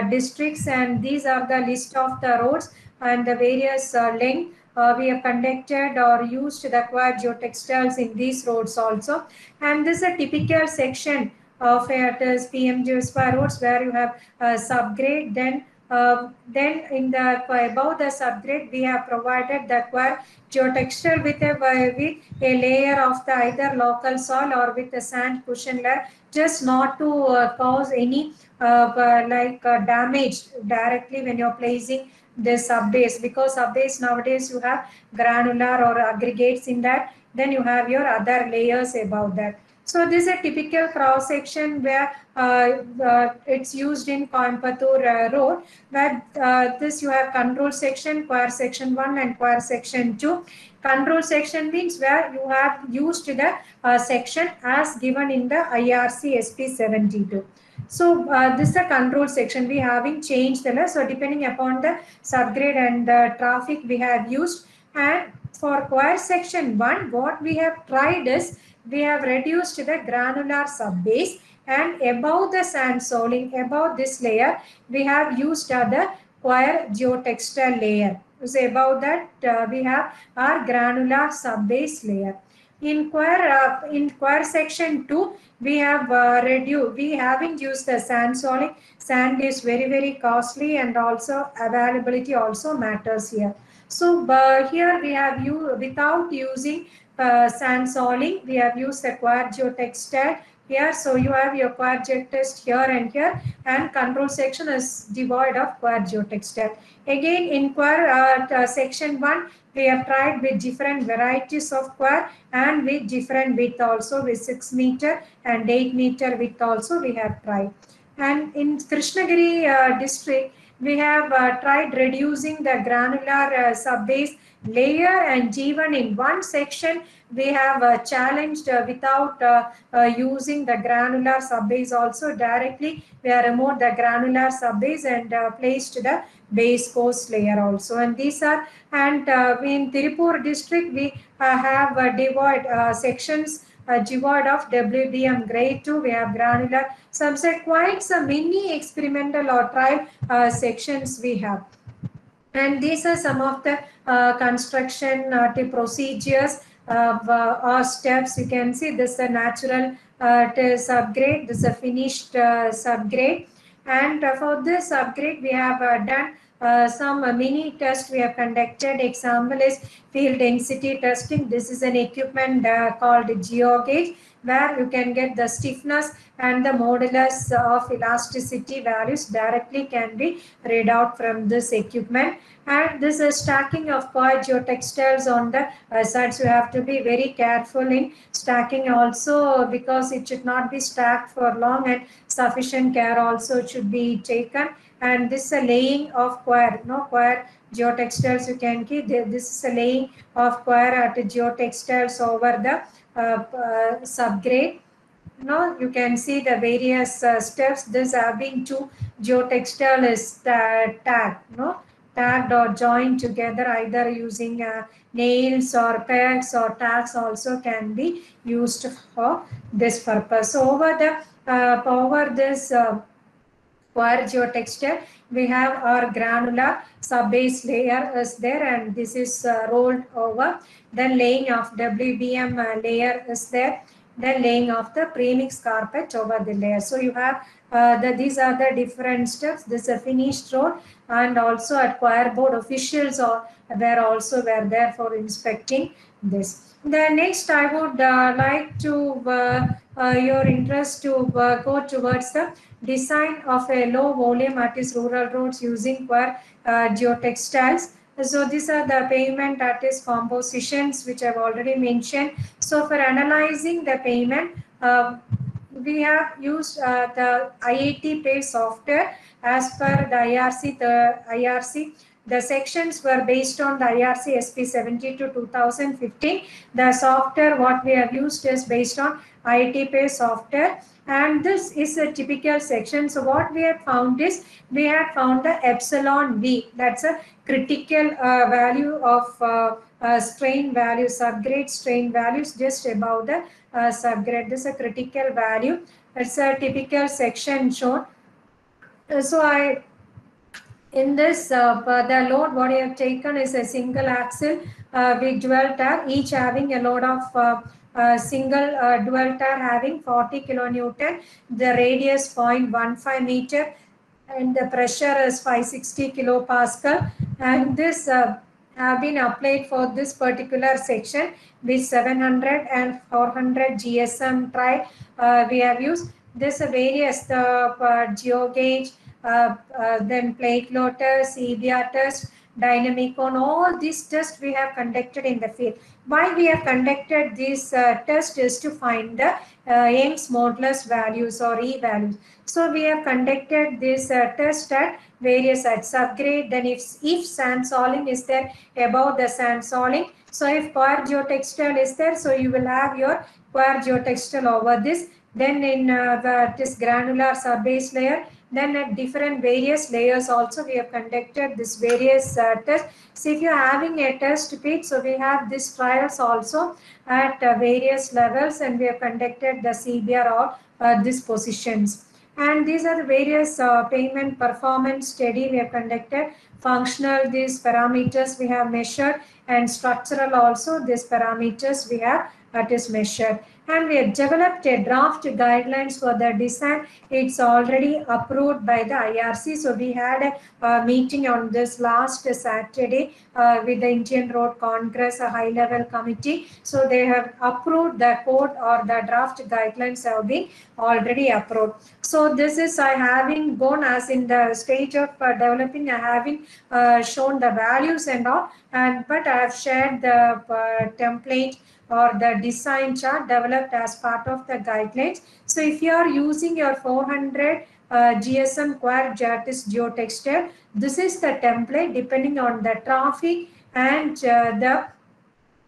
districts, and these are the list of the roads and the various length. We have conducted or used the coir geotextiles in these roads also. And this is a typical section of PMGeosphere roads where you have subgrade. Then in the above the subgrade, we have provided the coir geotextile with a layer of the either local soil or with a sand cushion layer, just not to cause any damage directly when you're placing the subbase, because subbase nowadays you have granular or aggregates in that, then you have your other layers above that. So this is a typical cross section where it's used in Coimbatore road, where this you have control section, coir section 1 and coir section 2. Control section means where you have used the section as given in the IRC SP 72. So this is a control section. We haven't changed the list. So depending upon the subgrade and the traffic we have used. And for coir section 1, what we have tried is we have reduced the granular subbase, and above the sand soiling, above this layer, we have used the coir geotextile layer. So above that we have our granular subbase layer. In coir section 2, we have we haven't used the sand soiling. Sand is very costly, and also availability also matters here. So here we have without using sand soiling, we have used the coir geotextile here. So you have your coir geotextile here and here, and control section is devoid of coir geotextile. Again in coir section 1, we have tried with different varieties of coir and with different width also, with 6 meter and 8 meter width also we have tried. And in Krishnagiri district, we have tried reducing the granular subbase layer, and even in one section we have challenged without using the granular subbase also. Directly we have removed the granular subbase and placed the base course layer also. And these are, and in Tirupur district we have devoid sections devoid of WBM grade 2. We have granular subset, quite some many experimental or trial sections we have. And these are some of the construction procedures or steps. You can see this is a natural subgrade, this is a finished subgrade. And for this subgrade, we have done some mini tests we have conducted. Example is field density testing. This is an equipment called GeoGauge, where you can get the stiffness and the modulus of elasticity values directly can be read out from this equipment. And this is stacking of coir geotextiles on the sides. You have to be very careful in stacking also, because it should not be stacked for long, and sufficient care also should be taken. And this is a laying of coir, coir geotextiles. You can keep this is a laying of coir geotextiles over the subgrade. You can see the various steps. This having two geotextile is tagged or joined together, either using nails or pegs or tags also can be used for this purpose. So over this coir geotextile, we have our granular subbase layer is there, and this is rolled over. Then laying of WBM layer is there. Then laying of the premix carpet over the layer. So you have these are the different steps. This is a finished road, and also at choir board officials were there for inspecting this. The next I would like to your interest to go towards the design of a low volume artist rural roads using choir geotextiles. So these are the pavement artist compositions which I've already mentioned. So for analyzing the pavement, we have used the IIT Pay software as per the IRC. The sections were based on the IRC SP 72 2015. The software what we have used is based on IIT Pay software, and this is a typical section. So what we have found is we had found the epsilon V, that's a critical value of strain value, subgrade strain values just above the subgrade. This is a critical value. It's a typical section shown. So in this, the load what I have taken is a single axle with dual tire, each having a load of single dual tire having 40 kilonewton, the radius 0.15 meter, and the pressure is 560 kilopascal, and this have been applied for this particular section with 700 and 400 GSM tried. We have used this various geo gauge, then plate load test, EBR test, dynamic on all these tests we have conducted in the field. Why we have conducted this test is to find the Young's modulus values or E values. So we have conducted this test at various at subgrade. Then if sand soiling is there above the sand soiling, so if coir geotextile is there, so you will have your coir geotextile over this. Then in this granular subbase layer, then at different various layers also we have conducted this various tests. So if you are having a test pit, so we have these trials also at various levels, and we have conducted the CBR or these positions. And these are the various payment performance study we have conducted. Functional, these parameters we have measured, and structural also these parameters we have measured. And we have developed a draft guidelines for the design. It's already approved by the IRC. So we had a meeting on this last Saturday with the Indian Road Congress, a high-level committee. So they have approved the code, or the draft guidelines have been already approved. So this is I having gone as in the stage of developing. I having shown the values and all, but I have shared the template or the design chart developed as part of the guidelines. So if you are using your 400 GSM coir geotextile, this is the template depending on the traffic and the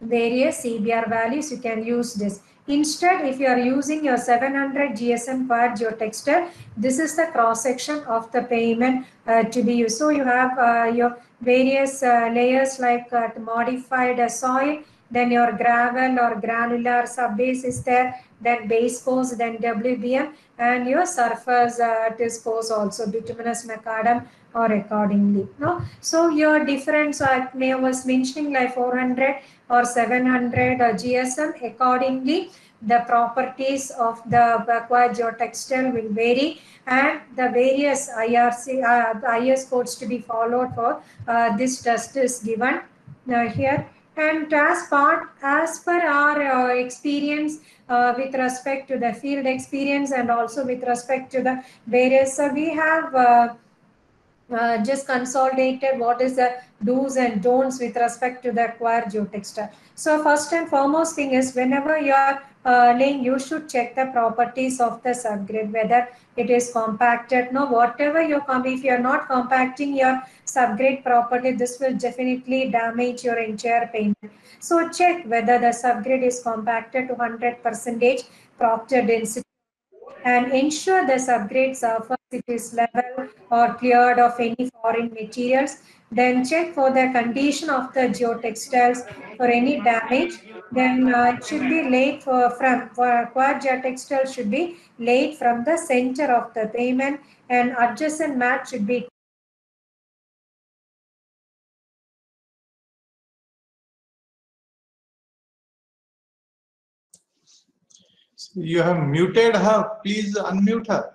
various CBR values. You can use this. Instead, if you are using your 700 GSM coir geotextile, this is the cross section of the pavement to be used. So you have your various layers like modified soil, then your gravel or granular subbase is there, then base course, then WBM, and your surface course also, bituminous macadam or accordingly. No? So your difference I was mentioning like 400 or 700 GSM, accordingly the properties of the coir geotextile will vary, and the various IRC IS codes to be followed for this test is given here. And as per our experience with respect to the field experience, and also with respect to the various, we have just consolidated what is the do's and don'ts with respect to the coir geotextile. So first and foremost thing is, whenever you are laying, you should check the properties of the subgrade, whether it is compacted. No, whatever if you are not compacting your subgrade properly, this will definitely damage your entire payment. So check whether the subgrade is compacted to 100% proctor density. and ensure the subgrade surface it is level or cleared of any foreign materials. Then check for the condition of the geotextiles for any damage. Then it should be laid for acquired geotextile should be laid from the center of the pavement, and adjacent mat should be. You have muted her. Please unmute her.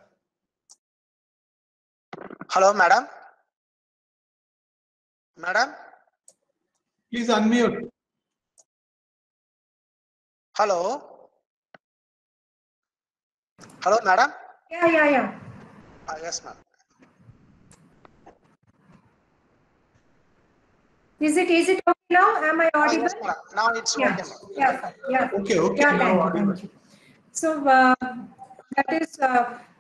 Hello, madam. Madam. Please unmute. Hello. Hello, madam. Yeah. Yes, ma'am. Is it okay now? Am I audible? Yes, madam. Now it's Yeah. okay, ma'am. Yeah. Okay. Yeah, Now thank you. So that is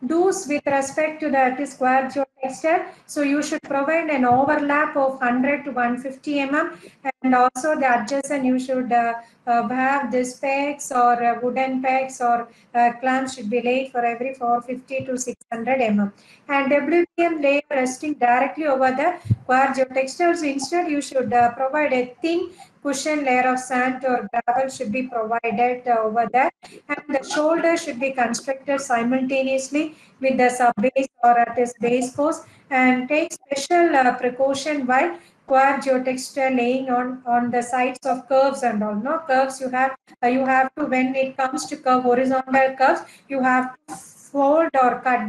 do's with respect to that square geotextile. So you should provide an overlap of 100 to 150 mm, and also the adjacent you should have this pegs or wooden pegs or clamps should be laid for every 450 to 600 mm. And WPM layer resting directly over the square geotextile. So instead you should provide a thin cushion layer of sand or gravel should be provided over there, and the shoulder should be constructed simultaneously with the sub base or at its base post, and take special precaution while square geotextile laying on the sides of curves and all. No curves you have to, when it comes to curve horizontal curves, you have to fold or cut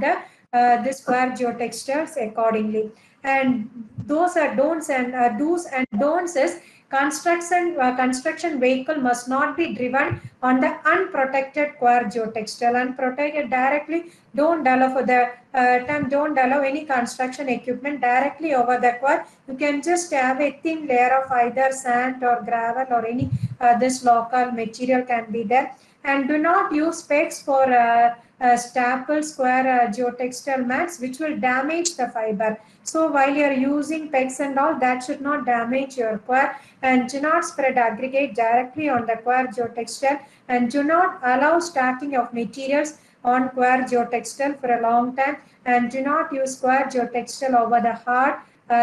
the square geotextiles accordingly. And those are don'ts, and do's and don'ts is construction vehicle must not be driven on the unprotected square geotextile. Unprotected directly, don't allow for the time, don't allow any construction equipment directly over the square. You can just have a thin layer of either sand or gravel or any this local material can be there. And do not use pegs for staple square geotextile mats, which will damage the fiber. So while you are using pegs and all, that should not damage your square. And do not spread aggregate directly on the square geotextile, and do not allow stacking of materials on square geotextile for a long time, and do not use square geotextile over the hard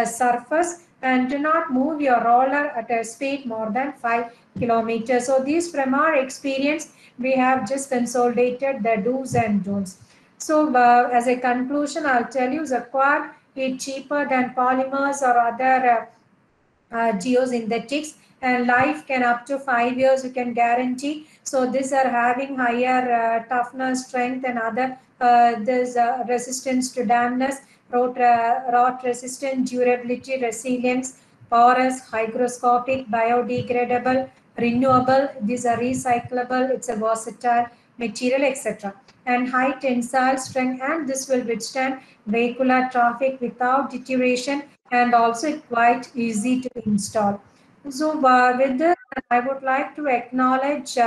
surface, and do not move your roller at a speed more than 5 kilometers. So these from our experience, we have just consolidated the do's and don'ts. So as a conclusion, I'll tell you the quad is cheaper than polymers or other geosynthetics, and life can up to 5 years you can guarantee. So these are having higher toughness, strength, and other this resistance to dampness, rot resistant, durability, resilience, porous, hygroscopic, biodegradable, renewable. These are recyclable. It's a versatile material, etc. And high tensile strength, and this will withstand vehicular traffic without deterioration, and also quite easy to install. So with this, I would like to acknowledge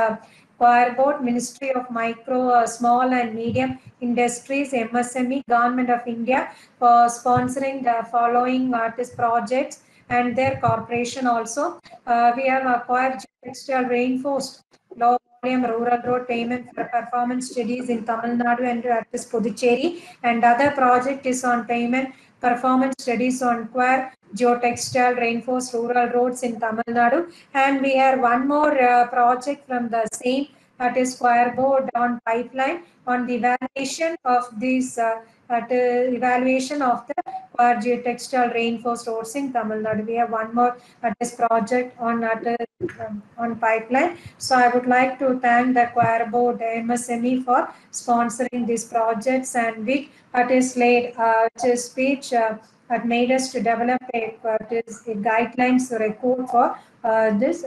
Board, Ministry of Micro, Small and Medium Industries, MSME, Government of India for sponsoring the following artist projects, and their corporation also. We have acquired textile reinforced low volume rural road payment for performance studies in Tamil Nadu and artist Puducherry, and other project is on payment performance studies on square geotextile reinforced rural roads in Tamil Nadu. And we have one more project from the same, that is square board on pipeline on the evaluation of these evaluation of the geotextile reinforced roads in Tamil Nadu. We have one more this project on pipeline. So I would like to thank the choir board MSME for sponsoring these projects, and which is laid this speech had made us to develop a guidelines or a code for this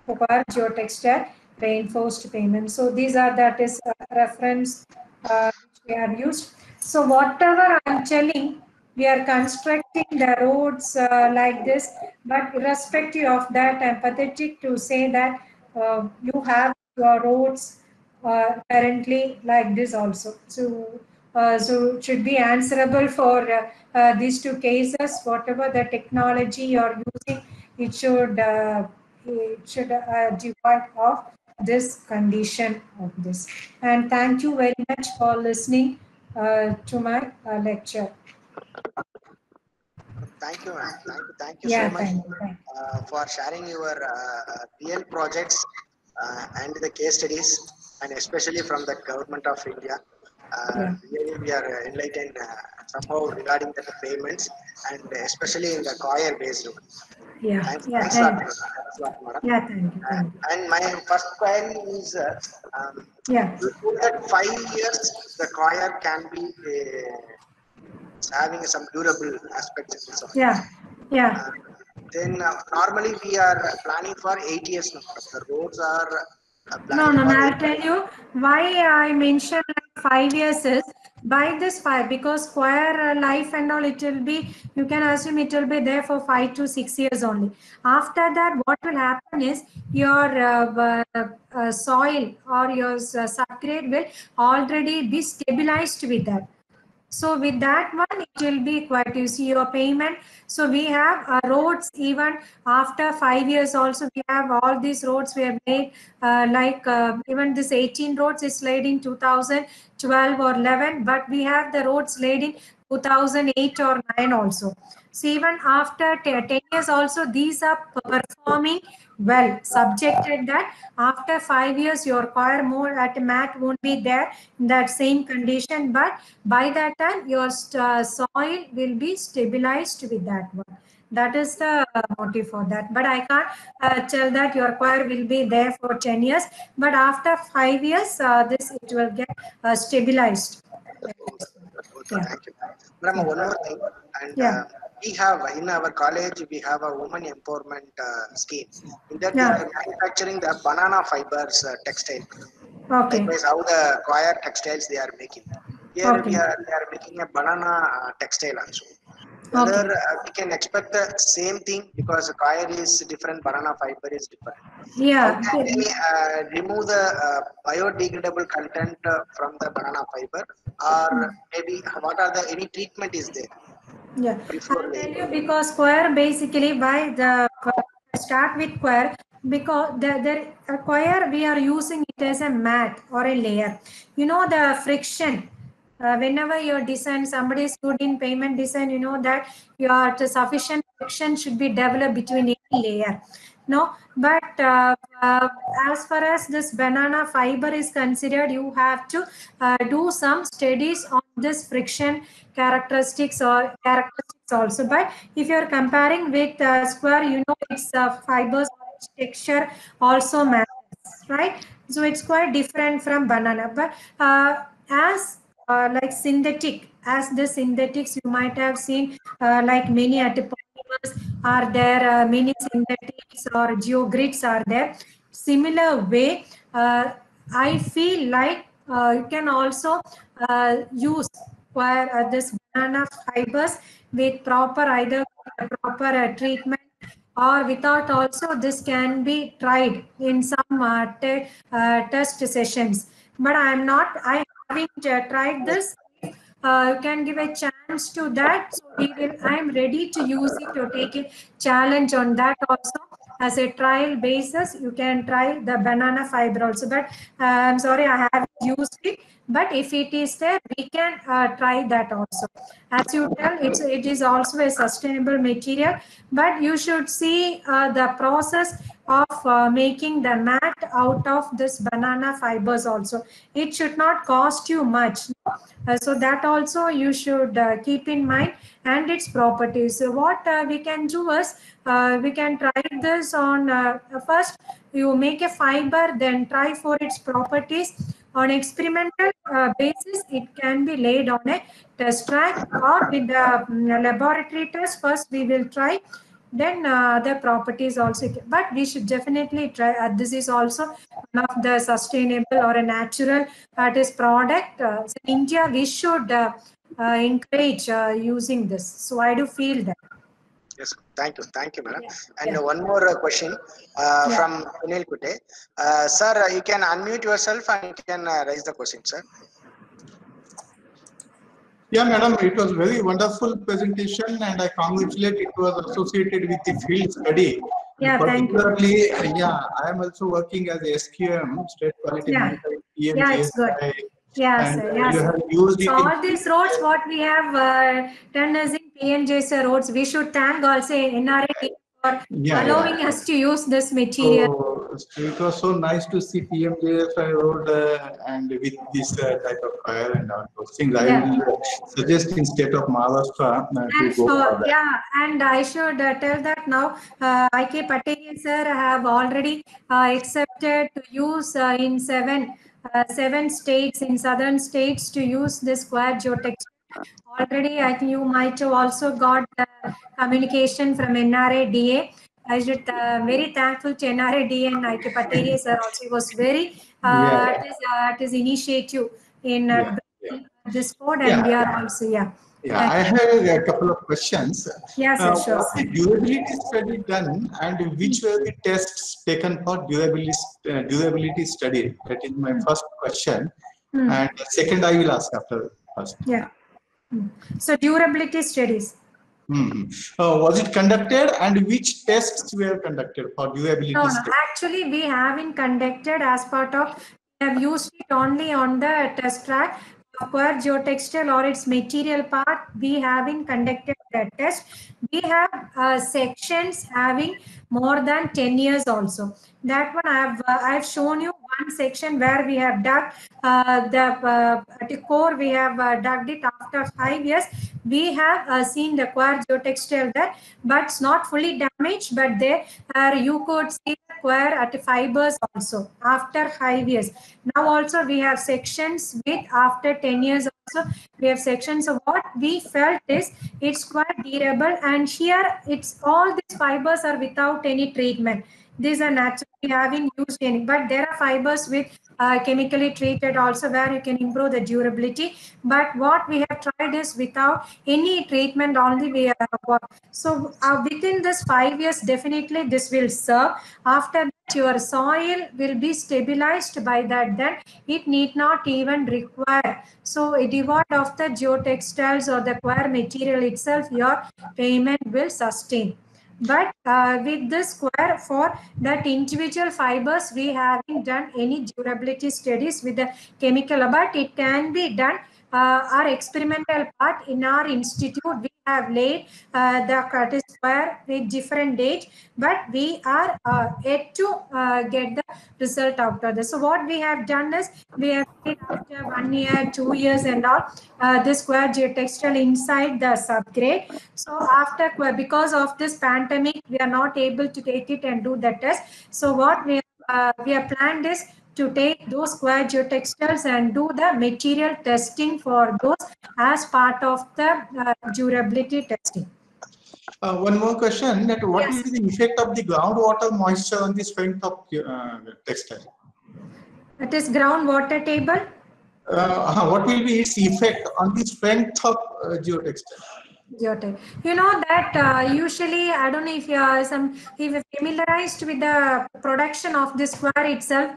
choir geotextile reinforced payment. So these are that is reference which we have used. So whatever I'm telling, we are constructing the roads like this, but irrespective of that, I'm pathetic to say that you have your roads currently like this also. So it should be answerable for these two cases. Whatever the technology you're using, it should devoid of this condition of this. And thank you very much for listening to my lecture. Thank you, ma'am. Thank you Yeah, so much thank you. for sharing your real projects and the case studies, and especially from the government of India. Yeah. Really, we are enlightened somehow regarding the payments, and especially in the COIR based one. Yeah, Thanks, yeah, thanks a lot, madam. yeah, thank you, thank you. And my first query is, Yeah, you told that 5 years the COIR can be having some durable aspects in this one. yeah, yeah. Then normally we are planning for 8 years now. The roads are No, planning no, for no, 8 I'll tell you why I mentioned like 5 years is by this 5, because square life and all, it will be, you can assume it will be there for 5 to 6 years only. After that, what will happen is your soil or your subgrade will already be stabilized with that. So with that one, it will be quite, you see your payment. So we have roads even after 5 years also, we have all these roads we have made even this 18 roads is laid in 2012 or 11, but we have the roads laid in 2008 or 9 also. So even after 10 years also, these are performing well, subjected that after 5 years your COIR mode at mat won't be there in that same condition, but by that time your soil will be stabilized with that one. That is the motive for that. But I can't tell that your COIR will be there for 10 years, but after 5 years this it will get stabilized. Okay, Yeah. thank you. Madam, one more thing, and Yeah. we have in our college we have a woman empowerment scheme. In that we Yeah. are manufacturing the banana fibers textile. Okay. Likewise, how the COIR textiles they are making. Here Okay. they are making a banana textile also. Okay. Whether we can expect the same thing, because COIR is different, banana fiber is different. How Yeah. can we remove the biodegradable content from the banana fiber, or maybe what are the any treatment is there Yeah, before I'll tell laying? you, because Quire basically why the start with Quire, because the Quire we are using it as a mat or a layer. You know the friction. Whenever your design, somebody is good in payment design, you know that your sufficient friction should be developed between any layer. No, but as far as this banana fiber is considered, you have to do some studies on this friction characteristics also. But if you're comparing with square, you know its fibers, its texture also matters, right? So it's quite different from banana. But as like synthetic, as the synthetics, you might have seen like many polymers are there, many synthetics or geogrids are there. Similar way, I feel like you can also use this banana fibers with proper either proper treatment or without also. This can be tried in some test sessions, but I haven't tried this. You can give a chance to that, so I am ready to use it to take a challenge on that also. As a trial basis, you can try the banana fiber also, but I'm sorry I haven't used it. But if it is there, we can try that also. As you tell, it is also a sustainable material, but you should see the process of making the mat out of this banana fibers also. It should not cost you much. So that also you should keep in mind, and its properties. So what we can do is we can try this on first you make a fiber, then try for its properties. On experimental basis, it can be laid on a test track, or with the laboratory test. First we will try, then the properties also, but we should definitely try. This is also one of the sustainable or a natural artist product. So in India we should encourage using this. So I do feel that. Yes, thank you, madam. Yeah. And Yeah. one more question Yeah. from Sunil Kute. Sir, you can unmute yourself and you can raise the question, sir. Yeah, madam, it was very wonderful presentation, and I congratulate it was associated with the field study. Yeah, thank you. Particularly, yeah, I am also working as a SQM, State Quality Yeah. Monitor, Yeah, it's good. PMGSI, Yeah, and sir. Yeah, you sir. have used it So in all these roads, what we have done as in PMJSA roads, we should thank also NRA for Yeah, allowing yeah. us to use this material. So it was so nice to see PMJSI road and with this type of fire and all those things. I Yeah. will suggest in state of Maharashtra to And go so, for that. yeah, and I should tell that now IK Patel sir have already accepted to use in seven states, in southern states, to use this square geotextile. Already, I think you might have also got communication from NRA DA. I should very thankful to NRA DA and IK Patel sir also. He was very Yeah, at his initiative in yeah, yeah. this code, and Yeah. we are also, yeah. Yeah, I have a couple of questions. Yes, sir, sure. Was the durability study done, and which were the tests taken for durability study? That is my first question. And second, I will ask after first. Yeah. So durability studies. Was it conducted, and which tests were conducted for durability No, study? actually we haven't conducted as part of, we have used it only on the test track. Acquire geotextile or its material part, we haven't conducted that test. We have sections having more than 10 years also. That one I've shown you one section where we have dug the core, we have dug it after 5 years. We have seen the quarry geotextile there, but it's not fully damaged, but there you could see the quarry at fibers also after 5 years. Now also we have sections with after 10 years also we have sections of what we felt is it's quite durable, and here it's all these fibers are without any treatment. These are naturally having used any, but there are fibers with chemically treated also where you can improve the durability. But what we have tried is without any treatment only we have. So within this 5 years, definitely this will serve. After that, your soil will be stabilized by that. Then it need not even require. So devoid of the geotextiles or the quarry material itself, your payment will sustain. But with this square for that individual fibers, we haven't done any durability studies with the chemical, but it can be done. Our experimental part in our institute, we have laid the cut square with different dates, but we are yet to get the result after this. So what we have done is we have laid after 1 year, 2 years and all this square geotextile inside the subgrade. So after, because of this pandemic, we are not able to take it and do the test. So what we have planned is to take those square geotextiles and do the material testing for those as part of the durability testing. One more question: that what Yes. will be the effect of the groundwater moisture on the strength of textile? That is groundwater table. What will be its effect on the strength of geotextile? You know that usually, I don't know if you are if you're familiarized with the production of this square itself,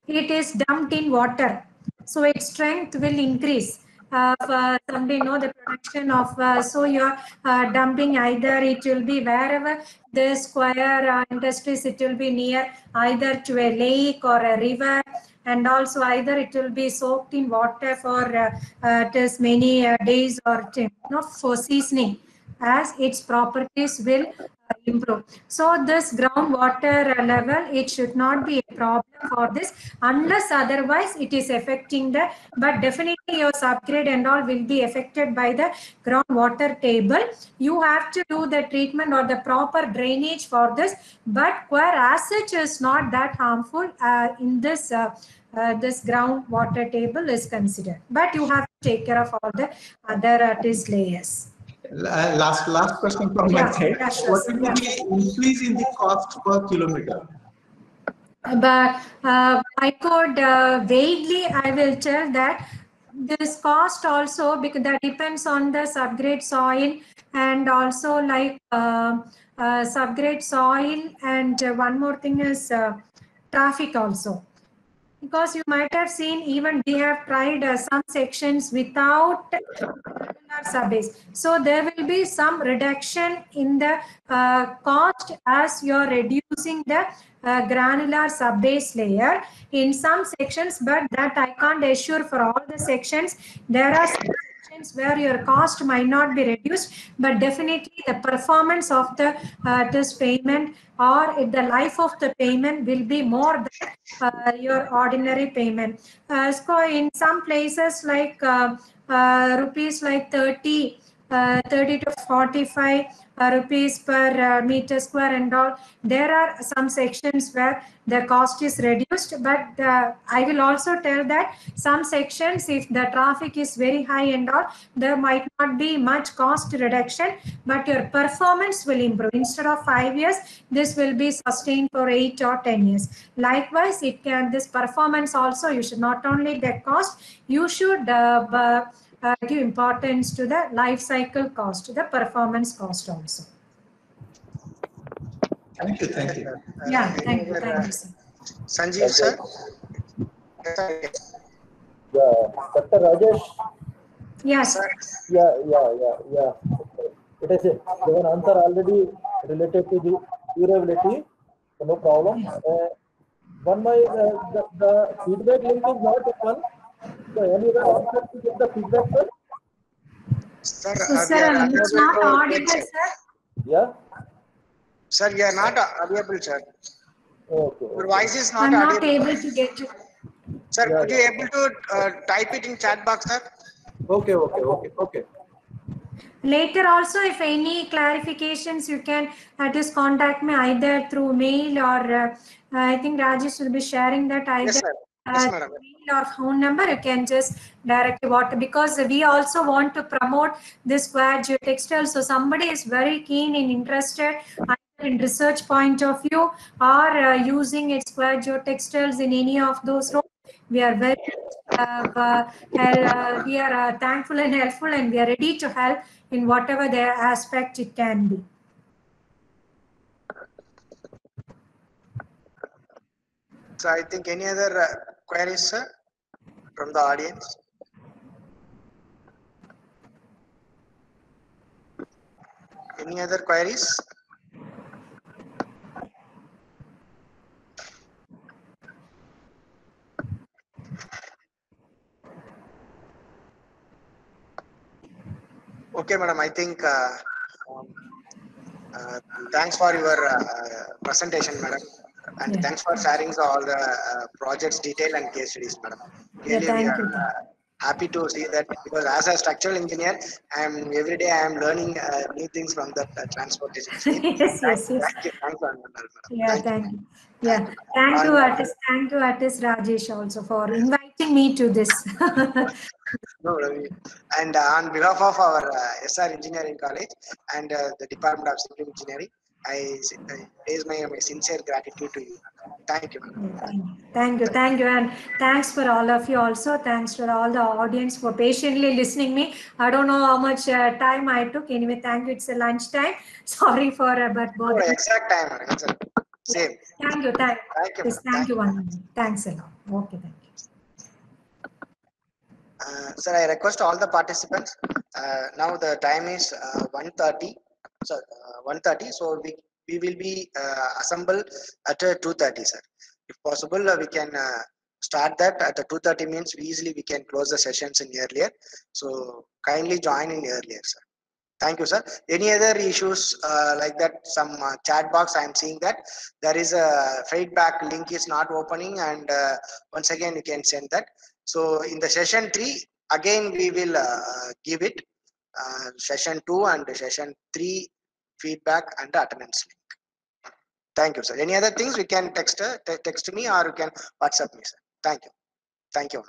it is dumped in water, so its strength will increase. Somebody know the production of so you're dumping, either it will be wherever the square industries, it will be near either to a lake or a river, and also either it will be soaked in water for as many days or not for seasoning, as its properties will improve. So this groundwater level, it should not be a problem for this, unless otherwise it is affecting the, but definitely your subgrade and all will be affected by the groundwater table. You have to do the treatment or the proper drainage for this, but quarry as such is not that harmful in this this groundwater table is considered, but you have to take care of all the other layers. Last question from my side. Yeah, sure. What will be the increase in the cost per kilometer? But I could vaguely, I will tell that this cost also, because that depends on the subgrade soil, and also like subgrade soil, and one more thing is traffic also. Because you might have seen, even we have tried some sections without granular subbase. So there will be some reduction in the cost as you're reducing the granular subbase layer in some sections, but that I can't assure for all the sections. There are some sections where your cost might not be reduced, but definitely the performance of the this payment or the life of the payment will be more than your ordinary payment. So in some places like rupees like 30 to 45 rupees per meter square and all, there are some sections where the cost is reduced, but I will also tell that some sections, if the traffic is very high and all, there might not be much cost reduction, but your performance will improve. Instead of 5 years, this will be sustained for 8 or 10 years. Likewise, it can, this performance also, you should not only the cost, you should give importance to the life cycle cost, the performance cost also. Thank you. Thank you. Yeah, thank you, sir. Sanjeev sir. Yeah, Dr. Rajesh. Yes. Yeah. It is given answer already related to the durability, so no problem. One the feedback link is not open. So any other option to get the feedback, sir? Sir, Sir, it's not audible, sir. Yeah. Sir, you are not audible, sir. Okay. Your voice is not I'm not audible. able to get it. Sir, Yeah, could you able to type it in chat box, sir? Okay. Later also, if any clarifications, you can just contact me either through mail or I think Rajesh will be sharing that either. Yes, sir. Yes, madam. Mail or phone number, you can just directly what, because we also want to promote this Square Geotextiles. So somebody is very keen and interested either in research point of view or using its Square Geotextiles in any of those roles. We are very we are thankful and helpful, and we are ready to help in whatever their aspect it can be. So I think any other queries, sir, from the audience? Any other queries? Okay, madam. I think thanks for your presentation, madam, and thanks for sharing all the projects detail and case studies, madam. Really, we are happy to see that, because as a structural engineer, every day I am learning new things from the transportation field. Yes. Thank you. Yeah, thank you. Yeah, thank you, artist Rajesh, also for inviting me to this. No, and on behalf of our SR Engineering College and the Department of Civil Engineering, I raise my sincere gratitude to you. Thank you. Thank you, and thanks for all of you also. Thanks to all the audience for patiently listening me. I don't know how much time I took. Anyway, thank you. It's a lunch time. Sorry for but both. No, exact time. Same. Thank you. Thank you. Thanks a lot. Okay, thank you. Sir, I request all the participants. Now the time is 1:30. So 1:30. So we will be assemble at 2:30, sir. If possible, we can start that at 2:30. Means we can close the sessions in earlier. So kindly join in earlier, sir. Thank you, sir. Any other issues like that? Some chat box, I am seeing that there is a feedback link is not opening, and once again you can send that. So in the session 3, again we will give it session 2 and session 3 feedback and attendance link. Thank you, sir. Any other things we can text me, or you can WhatsApp me, sir. Thank you.